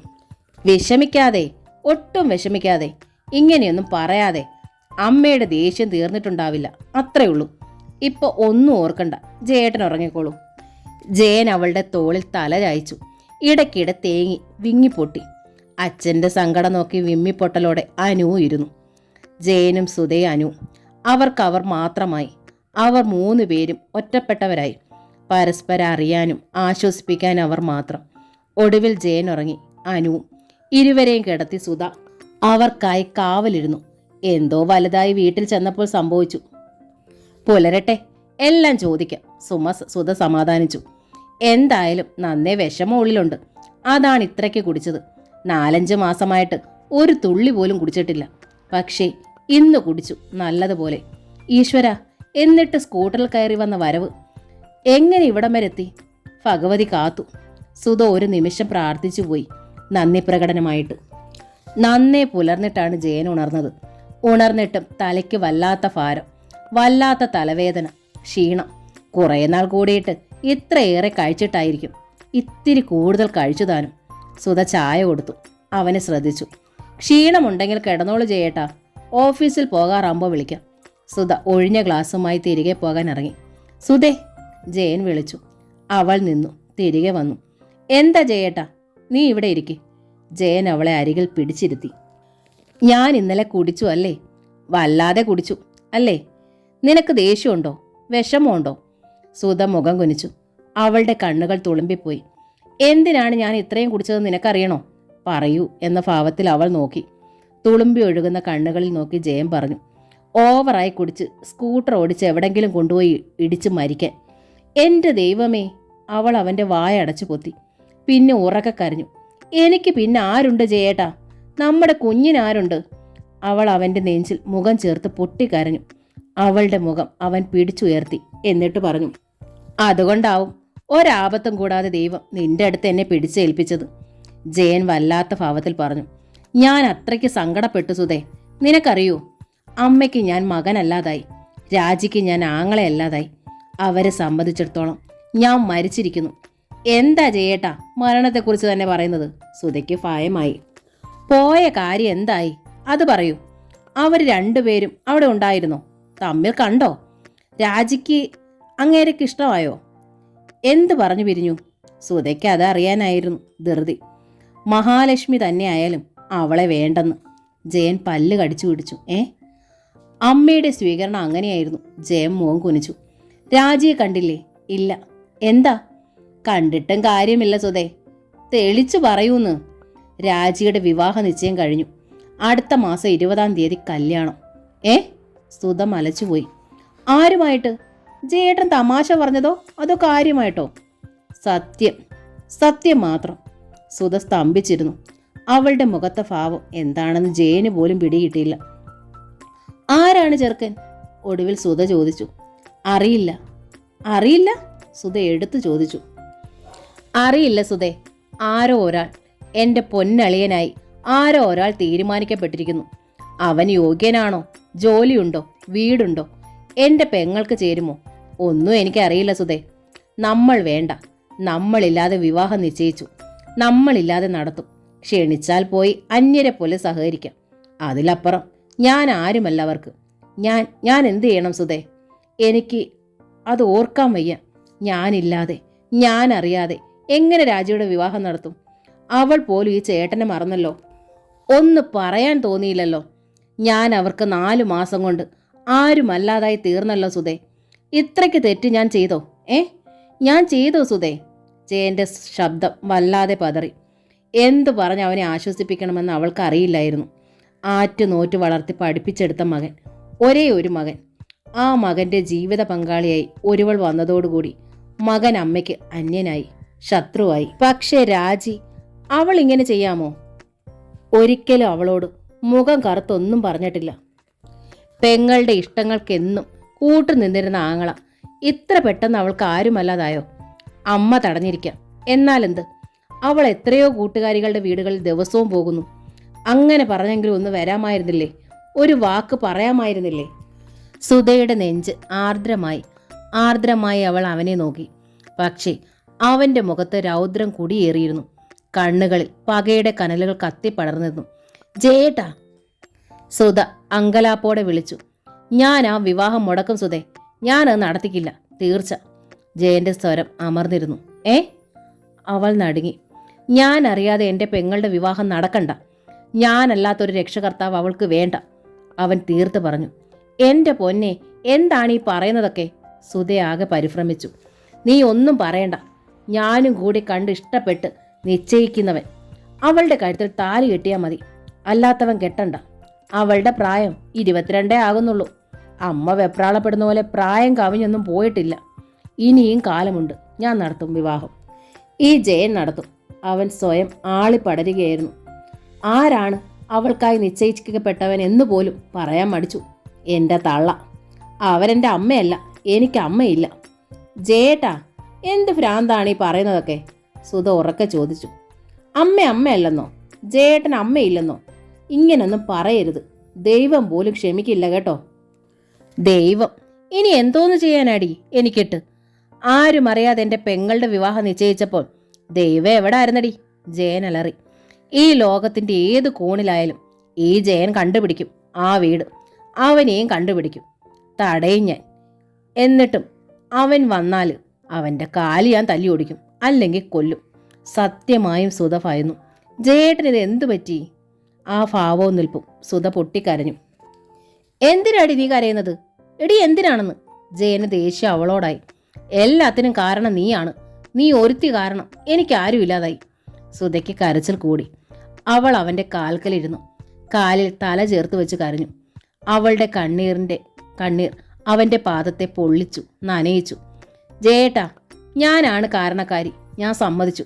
വിഷമിക്കാതെ, ഒട്ടും വിഷമിക്കാതെ, ഇങ്ങനെയൊന്നും പറയാതെ. അമ്മയുടെ ദേഷ്യം തീർന്നിട്ടുണ്ടാവില്ല, അത്രേ ഉള്ളൂ. ഇപ്പൊ ഒന്നും ഓർക്കണ്ട, ജയേട്ടൻ ഉറങ്ങിക്കോളൂ. ജയൻ അവളുടെ തോളിൽ തല ചായ്ച്ചു. ഇടയ്ക്കിടെ തേങ്ങി വിങ്ങിപ്പൊട്ടി. അച്ഛൻ്റെ സങ്കടം നോക്കി വിമ്മിപ്പൊട്ടലോടെ അനു ഇരുന്നു. ജയനും സുധയും അനു അവർക്കവർ മാത്രമായി. അവർ 3 പേരും ഒറ്റപ്പെട്ടവരായി. പരസ്പരം അറിയാനും ആശ്വസിപ്പിക്കാനും അവർ മാത്രം. ഒടുവിൽ ജയൻ ഉറങ്ങി. അനുവും. ഇരുവരെയും കിടത്തി സുധ അവർക്കായി കാവലിരുന്നു. എന്തോ വലുതായി വീട്ടിൽ ചെന്നപ്പോൾ സംഭവിച്ചു. പുലരട്ടെ, എല്ലാം ചോദിക്കാം, സുധ സമാധാനിച്ചു. എന്തായാലും നന്നേ വിഷമം ഉള്ളിലുണ്ട്. അതാണ് ഇത്രയ്ക്ക് കുടിച്ചത്. 4-5 മാസമായിട്ട് ഒരു തുള്ളി പോലും കുടിച്ചിട്ടില്ല. പക്ഷേ ഇന്ന് കുടിച്ചു നല്ലതുപോലെ. ഈശ്വര, എന്നിട്ട് സ്കൂട്ടറിൽ കയറി വന്ന വരവ് എങ്ങനെ ഇവിടം വരെ എത്തി? ഭഗവതി കാത്തു. സുധ ഒരു നിമിഷം പ്രാർത്ഥിച്ചു പോയി, നന്ദി പ്രകടനമായിട്ട്. നന്നേ പുലർന്നിട്ടാണ് ജയൻ ഉണർന്നത്. ഉണർന്നിട്ടും തലയ്ക്ക് വല്ലാത്ത ഭാരം, വല്ലാത്ത തലവേദന, ക്ഷീണം. കുറേ നാൾ കൂടിയിട്ട് ഇത്രയേറെ കഴിച്ചിട്ടായിരിക്കും. ഇത്തിരി കൂടുതൽ കഴിച്ചു താനും. സുധ ചായ കൊടുത്തു. അവനെ ശ്രദ്ധിച്ചു. ക്ഷീണമുണ്ടെങ്കിൽ കിടന്നോളൂ ജയേട്ടാ, ഓഫീസിൽ പോകാറാകുമ്പോൾ വിളിക്കാം. സുധ ഒഴിഞ്ഞ ഗ്ലാസുമായി തിരികെ പോകാൻ ഇറങ്ങി. സുധേ! ജയൻ വിളിച്ചു. അവൾ നിന്നു. തിരികെ വന്നു. എന്താ ജയേട്ടാ, നീ ഇവിടെ ഇരിക്കെ. ജയൻ അവളെ അരികിൽ പിടിച്ചിരുത്തി. ഞാൻ ഇന്നലെ കുടിച്ചു അല്ലേ? വല്ലാതെ കുടിച്ചു അല്ലേ? നിനക്ക് ദേഷ്യമുണ്ടോ? വിഷമമുണ്ടോ? സുധ മുഖം കുനിച്ചു. അവളുടെ കണ്ണുകൾ തുളുമ്പിപ്പോയി. എന്തിനാണ് ഞാൻ ഇത്രയും കുടിച്ചതെന്ന് നിനക്കറിയണോ? പറയൂ എന്ന ഭാവത്തിൽ അവൾ നോക്കി. തുളുമ്പി ഒഴുകുന്ന കണ്ണുകളിൽ നോക്കി ജയൻ പറഞ്ഞു, ഓവറായി കുടിച്ച് സ്കൂട്ടർ ഓടിച്ച് എവിടെങ്കിലും കൊണ്ടുപോയി ഇടിച്ച് മരിക്കാൻ. എൻ്റെ ദൈവമേ! അവൾ അവൻ്റെ വായ അടച്ചു പൊത്തി. പിന്നെ ഉറക്കെ കരഞ്ഞു. എനിക്ക് പിന്നെ ആരുണ്ട് ജയേട്ടാ? നമ്മുടെ കുഞ്ഞിനാരുണ്ട്? അവൾ അവൻ്റെ നെഞ്ചിൽ മുഖം ചേർത്ത് പൊട്ടിക്കരഞ്ഞു. അവളുടെ മുഖം അവൻ പിടിച്ചുയർത്തി. എന്നിട്ട് പറഞ്ഞു, അതുകൊണ്ടാവും ഒരാപത്തും കൂടാതെ ദൈവം നിന്റെ അടുത്ത് എന്നെ പിടിച്ചേൽപ്പിച്ചത്. ജയൻ വല്ലാത്ത ഭാവത്തിൽ പറഞ്ഞു. ഞാൻ അത്രയ്ക്ക് സങ്കടപ്പെട്ടു സുധേ. നിനക്കറിയൂ, അമ്മയ്ക്ക് ഞാൻ മകനല്ലാതായി, രാജിക്ക് ഞാൻ ആങ്ങളെയല്ലാതായി. അവരെ സംബന്ധിച്ചിടത്തോളം ഞാൻ മരിച്ചിരിക്കുന്നു. എന്താ ജയേട്ടാ മരണത്തെക്കുറിച്ച് തന്നെ പറയുന്നത്? സുധയ്ക്ക് ഭയമായി. പോയ കാര്യം എന്തായി അത് പറയൂ. അവർ രണ്ടുപേരും അവിടെ ഉണ്ടായിരുന്നോ? തമ്മിൽ കണ്ടോ? രാജിക്ക് അങ്ങേരക്ക് ഇഷ്ടമായോ? എന്ത് പറഞ്ഞു പിരിഞ്ഞു? സുധയ്ക്ക് അതറിയാനായിരുന്നു ധൃതി. മഹാലക്ഷ്മി തന്നെ ആയാലും അവളെ വേണ്ടെന്ന്. ജയൻ പല്ല് കടിച്ചു പിടിച്ചു. അമ്മയുടെ സ്വീകരണം അങ്ങനെയായിരുന്നു. ജയൻ മുഖം കുനിച്ചു. രാജിയെ കണ്ടില്ലേ? ഇല്ല. എന്താ? കണ്ടിട്ടും കാര്യമില്ല സുധേ, തെളിച്ചു പറയൂന്ന്. രാജിയുടെ വിവാഹ നിശ്ചയം കഴിഞ്ഞു. അടുത്ത മാസം 20-ാം തീയതി കല്യാണം. സുധ മലച്ചുപോയി. ആരുമായിട്ട്? ജയേട്ടൻ തമാശ പറഞ്ഞതോ അതോ കാര്യമായിട്ടോ? സത്യം, സത്യം മാത്രം. സുധ സ്തംഭിച്ചിരുന്നു. അവളുടെ മുഖത്തെ ഭാവം എന്താണെന്ന് ജയന് പോലും പിടികിട്ടിയില്ല. ആരാണ് ചെറുക്കൻ? ഒടുവിൽ സുധ ചോദിച്ചു. അറിയില്ല. അറിയില്ല? സുധ എടുത്തു ചോദിച്ചു. അറിയില്ല സുധേ. ആരോ ഒരാൾ, എൻ്റെ പൊന്നളിയനായി ആരോ ഒരാൾ തീരുമാനിക്കപ്പെട്ടിരിക്കുന്നു. അവൻ യോഗ്യനാണോ? ജോലിയുണ്ടോ? വീടുണ്ടോ? എൻ്റെ പെങ്ങൾക്ക് ചേരുമോ? ഒന്നും എനിക്കറിയില്ല സുധേ. നമ്മൾ വേണ്ട. നമ്മളില്ലാതെ വിവാഹം നിശ്ചയിച്ചു. നമ്മളില്ലാതെ നടത്തും. ക്ഷണിച്ചാൽ പോയി അന്യരെ പോലെ സഹകരിക്കാം. അതിലപ്പുറം ഞാൻ ആരുമല്ല അവർക്ക്. ഞാൻ എന്ത് ചെയ്യണം സുധേ? എനിക്ക് അത് ഓർക്കാൻ വയ്യ. ഞാനില്ലാതെ, ഞാൻ അറിയാതെ എങ്ങനെ രാജിയുടെ വിവാഹം നടത്തും? അവൾ പോലും ഈ ചേട്ടനെ മറന്നല്ലോ. ഒന്ന് പറയാൻ തോന്നിയില്ലല്ലോ. ഞാൻ അവർക്ക് 4 മാസം കൊണ്ട് ആരുമല്ലാതായി തീർന്നല്ലോ സുധേ. ഇത്രയ്ക്ക് തെറ്റ് ഞാൻ ചെയ്തോ? ഞാൻ ചെയ്തോ സുധേ? ജയൻ്റെ ശബ്ദം വല്ലാതെ പതറി. എന്തു പറഞ്ഞ് അവനെ ആശ്വസിപ്പിക്കണമെന്ന് അവൾക്ക് അറിയില്ലായിരുന്നു. ആറ്റുനോറ്റ് വളർത്തി പഠിപ്പിച്ചെടുത്ത മകൻ, ഒരേ ഒരു മകൻ. ആ മകൻ്റെ ജീവിത പങ്കാളിയായി ഒരുവൾ വന്നതോടുകൂടി മകൻ അമ്മയ്ക്ക് അന്യനായി, ശത്രുവായി. പക്ഷേ രാജി, അവൾ ഇങ്ങനെ ചെയ്യാമോ? ഒരിക്കലും അവളോട് മുഖം കറുത്തൊന്നും പറഞ്ഞിട്ടില്ല. പെങ്ങളുടെ ഇഷ്ടങ്ങൾക്കെന്നും കൂട്ടുനിന്നിരുന്ന ആങ്ങള ഇത്ര പെട്ടെന്ന് അവൾക്ക് ആരുമല്ലാതായോ? അമ്മ തടഞ്ഞിരിക്കാം. എന്നാലെന്ത്? അവൾ എത്രയോ കൂട്ടുകാരികളുടെ വീടുകളിൽ ദിവസവും പോകുന്നു. അങ്ങനെ പറഞ്ഞെങ്കിലും ഒന്ന് വരാമായിരുന്നില്ലേ? ഒരു വാക്ക് പറയാമായിരുന്നില്ലേ? സുധയുടെ നെഞ്ച് ആർദ്രമായി അവൾ അവനെ നോക്കി. പക്ഷേ അവൻ്റെ മുഖത്ത് രൗദ്രം കുടിയേറിയിരുന്നു. കണ്ണുകളിൽ പകയുടെ കനലുകൾ കത്തിപ്പടർന്നിരുന്നു. ജയേട്ടാ! സുധ അങ്കലാപ്പോടെ വിളിച്ചു. ഞാൻ ആ വിവാഹം മുടക്കും സുധേ. ഞാനത് നടത്തിക്കില്ല, തീർച്ച. ജയന്റെ സ്വരം അമർന്നിരുന്നു. അവൾ നടുങ്ങി. ഞാൻ അറിയാതെ എൻ്റെ പെങ്ങളുടെ വിവാഹം നടക്കണ്ട. ഞാനല്ലാത്തൊരു രക്ഷകർത്താവ് അവൾക്ക് വേണ്ട, അവൻ തീർത്ത് പറഞ്ഞു. എൻ്റെ പൊന്നെ, എന്താണ് ഈ പറയുന്നതൊക്കെ? സുധയാകെ പരിഭ്രമിച്ചു. നീ ഒന്നും പറയണ്ട. ഞാനും കൂടി കണ്ട് ഇഷ്ടപ്പെട്ട് നിശ്ചയിക്കുന്നവൻ അവളുടെ കഴുത്തിൽ താലി കെട്ടിയാൽ മതി, അല്ലാത്തവൻ കെട്ടണ്ട. അവളുടെ പ്രായം 22 ആകുന്നുള്ളൂ. അമ്മ വെപ്രാളപ്പെടുന്ന പോലെ പ്രായം കവിഞ്ഞൊന്നും പോയിട്ടില്ല. ഇനിയും കാലമുണ്ട്. ഞാൻ നടത്തും വിവാഹം. ഈ ജയൻ നടത്തും. അവൻ സ്വയം ആളിപ്പടരുകയായിരുന്നു. ആരാണ് അവൾക്കായി നിശ്ചയിക്കപ്പെട്ടവൻ എന്നുപോലും പറയാൻ മടിച്ചു. എൻ്റെ തള്ള. അവരെൻ്റെ അമ്മയല്ല, എനിക്ക് അമ്മയില്ല. ജയേട്ടാ, എന്ത് ഭ്രാന്താണ് ഈ പറയുന്നതൊക്കെ? സുധ ഉറക്കെ ചോദിച്ചു. അമ്മയല്ലെന്നോ? ജയേട്ടൻ അമ്മയില്ലെന്നോ? ഇങ്ങനൊന്നും പറയരുത്. ദൈവം പോലും ക്ഷമിക്കില്ല കേട്ടോ. ദൈവം ഇനി എന്തോന്ന് ചെയ്യാനാടി എനിക്കിട്ട്? ആരും അറിയാതെ എൻ്റെ പെങ്ങളുടെ വിവാഹം നിശ്ചയിച്ചപ്പോൾ ദൈവം എവിടെ ആയിരുന്നടി? ജയൻ അലറി. ഈ ലോകത്തിൻ്റെ ഏത് കോണിലായാലും ഈ ജയൻ കണ്ടുപിടിക്കും ആ വീട്. അവനെയും കണ്ടുപിടിക്കും. തടയും ഞാൻ. എന്നിട്ടും അവൻ വന്നാൽ അവൻ്റെ കാല് ഞാൻ തല്ലി ഓടിക്കും, അല്ലെങ്കിൽ കൊല്ലും. സത്യമായും സുധ ഭയന്നു. ജയേട്ടനിത് എന്തു പറ്റി? ആ ഭാവവും നിൽപ്പും. സുധ പൊട്ടിക്കരഞ്ഞു. എന്തിനാടി നീ കരയുന്നത്? എടി എന്തിനാണെന്ന്? ജയന് ദേഷ്യം അവളോടായി. എല്ലാത്തിനും കാരണം നീയാണ്. നീ ഒരുത്തി കാരണം എനിക്കാരും ഇല്ലാതായി. സുധയ്ക്ക് കരച്ചിൽ കൂടി. അവൾ അവൻ്റെ കാൽക്കലിരുന്നു. കാലിൽ തല ചേർത്ത് വെച്ച് കരഞ്ഞു. അവളുടെ കണ്ണീർ അവൻ്റെ പാദത്തെ പൊള്ളിച്ചു, നനയിച്ചു. ജയേട്ടാ, ഞാനാണ് കാരണക്കാരി, ഞാൻ സമ്മതിച്ചു.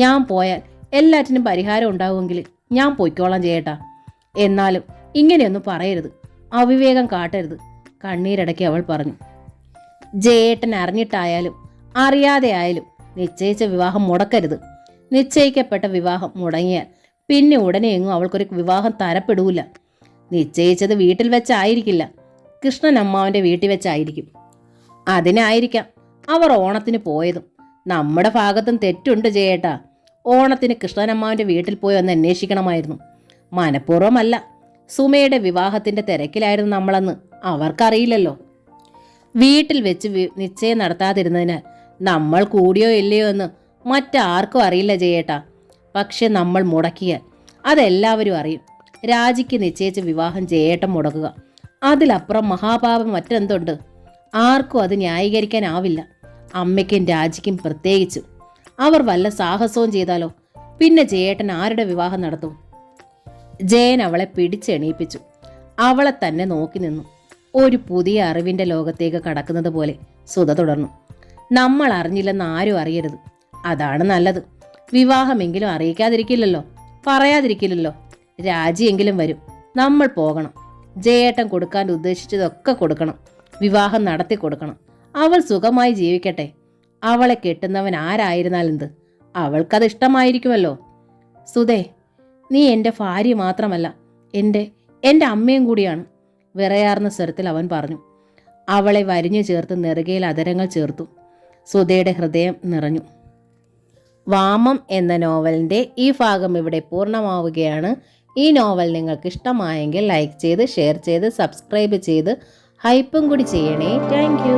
ഞാൻ പോയാൽ എല്ലാറ്റിനും പരിഹാരം ഉണ്ടാവുമെങ്കിൽ ഞാൻ പൊയ്ക്കോളാം ജയേട്ടാ. എന്നാലും ഇങ്ങനെയൊന്നും പറയരുത്, അവിവേകം കാട്ടരുത്, കണ്ണീരടക്കി അവൾ പറഞ്ഞു. ജയേട്ടൻ അറിഞ്ഞിട്ടായാലും അറിയാതെ ആയാലും നിശ്ചയിച്ച വിവാഹം മുടക്കരുത്. നിശ്ചയിക്കപ്പെട്ട വിവാഹം മുടങ്ങിയാൽ പിന്നെ ഉടനെ എങ്ങും അവൾക്കൊരു വിവാഹം തരപ്പെടൂല. നിശ്ചയിച്ചത് വീട്ടിൽ വെച്ചായിരിക്കില്ല, കൃഷ്ണൻ അമ്മാവൻ്റെ വീട്ടിൽ വെച്ചായിരിക്കും. അതിനായിരിക്കാം അവർ ഓണത്തിന് പോയതും. നമ്മുടെ ഭാഗത്തും തെറ്റുണ്ട് ജയേട്ടാ. ഓണത്തിന് കൃഷ്ണനമ്മാവൻ്റെ വീട്ടിൽ പോയി ഒന്ന് അന്വേഷിക്കണമായിരുന്നു. മനഃപൂർവ്വമല്ല, സുമയുടെ വിവാഹത്തിൻ്റെ തിരക്കിലായിരുന്നു നമ്മളെന്ന് അവർക്കറിയില്ലല്ലോ. വീട്ടിൽ വെച്ച് നിശ്ചയം നടത്താതിരുന്നതിനാൽ നമ്മൾ കൂടിയോ ഇല്ലയോ എന്ന് മറ്റാർക്കും അറിയില്ല ജയേട്ടാ. പക്ഷെ നമ്മൾ മുടക്കിയാൽ അതെല്ലാവരും അറിയും. രാജിക്ക് നിശ്ചയിച്ച വിവാഹം ജയേട്ടൻ മുടക്കുക, അതിലപ്പുറം മഹാപാപം മറ്റെന്തുണ്ട്? ആർക്കും അത് ന്യായീകരിക്കാനാവില്ല, അമ്മയ്ക്കും രാജിക്കും പ്രത്യേകിച്ചും. അവർ വല്ല സാഹസവും ചെയ്താലോ, പിന്നെ ജയേട്ടൻ ആരുടെ വിവാഹം നടത്തും? ജയൻ അവളെ പിടിച്ചെണീപ്പിച്ചു. അവളെ തന്നെ നോക്കി നിന്നു. ഒരു പുതിയ അറിവിൻ്റെ ലോകത്തേക്ക് കടക്കുന്നത് പോലെ സുധ തുടർന്നു. നമ്മൾ അറിഞ്ഞില്ലെന്ന് ആരും അറിയരുത്, അതാണ് നല്ലത്. വിവാഹമെങ്കിലും അറിയിക്കാതിരിക്കില്ലല്ലോ, പറയാതിരിക്കില്ലല്ലോ. രാജിയെങ്കിലും വരും, നമ്മൾ പോകണം. ജയേട്ടൻ കൊടുക്കാൻ ഉദ്ദേശിച്ചതൊക്കെ കൊടുക്കണം, വിവാഹം നടത്തി കൊടുക്കണം. അവൾ സുഖമായി ജീവിക്കട്ടെ. അവളെ കെട്ടുന്നവൻ ആരായിരുന്നാലെന്ത്, അവൾക്കത് ഇഷ്ടമായിരിക്കുമല്ലോ. സുധേ, നീ എൻ്റെ ഭാര്യ മാത്രമല്ല, എൻ്റെ അമ്മയും കൂടിയാണ്, വിറയാർന്ന സ്വരത്തിൽ അവൻ പറഞ്ഞു. അവളെ വരിഞ്ഞു ചേർത്ത് നെറുകയിൽ അതരങ്ങൾ ചേർത്തു. സുധയുടെ ഹൃദയം നിറഞ്ഞു. വാമം എന്ന നോവലിൻ്റെ ഈ ഭാഗം ഇവിടെ പൂർണ്ണമാവുകയാണ്. ഈ നോവൽ നിങ്ങൾക്ക് ഇഷ്ടമായെങ്കിൽ ലൈക്ക് ചെയ്ത്, ഷെയർ ചെയ്ത്, സബ്സ്ക്രൈബ് ചെയ്ത് ഹൈപ്പും കൂടി ചെയ്യണേ. Thank you.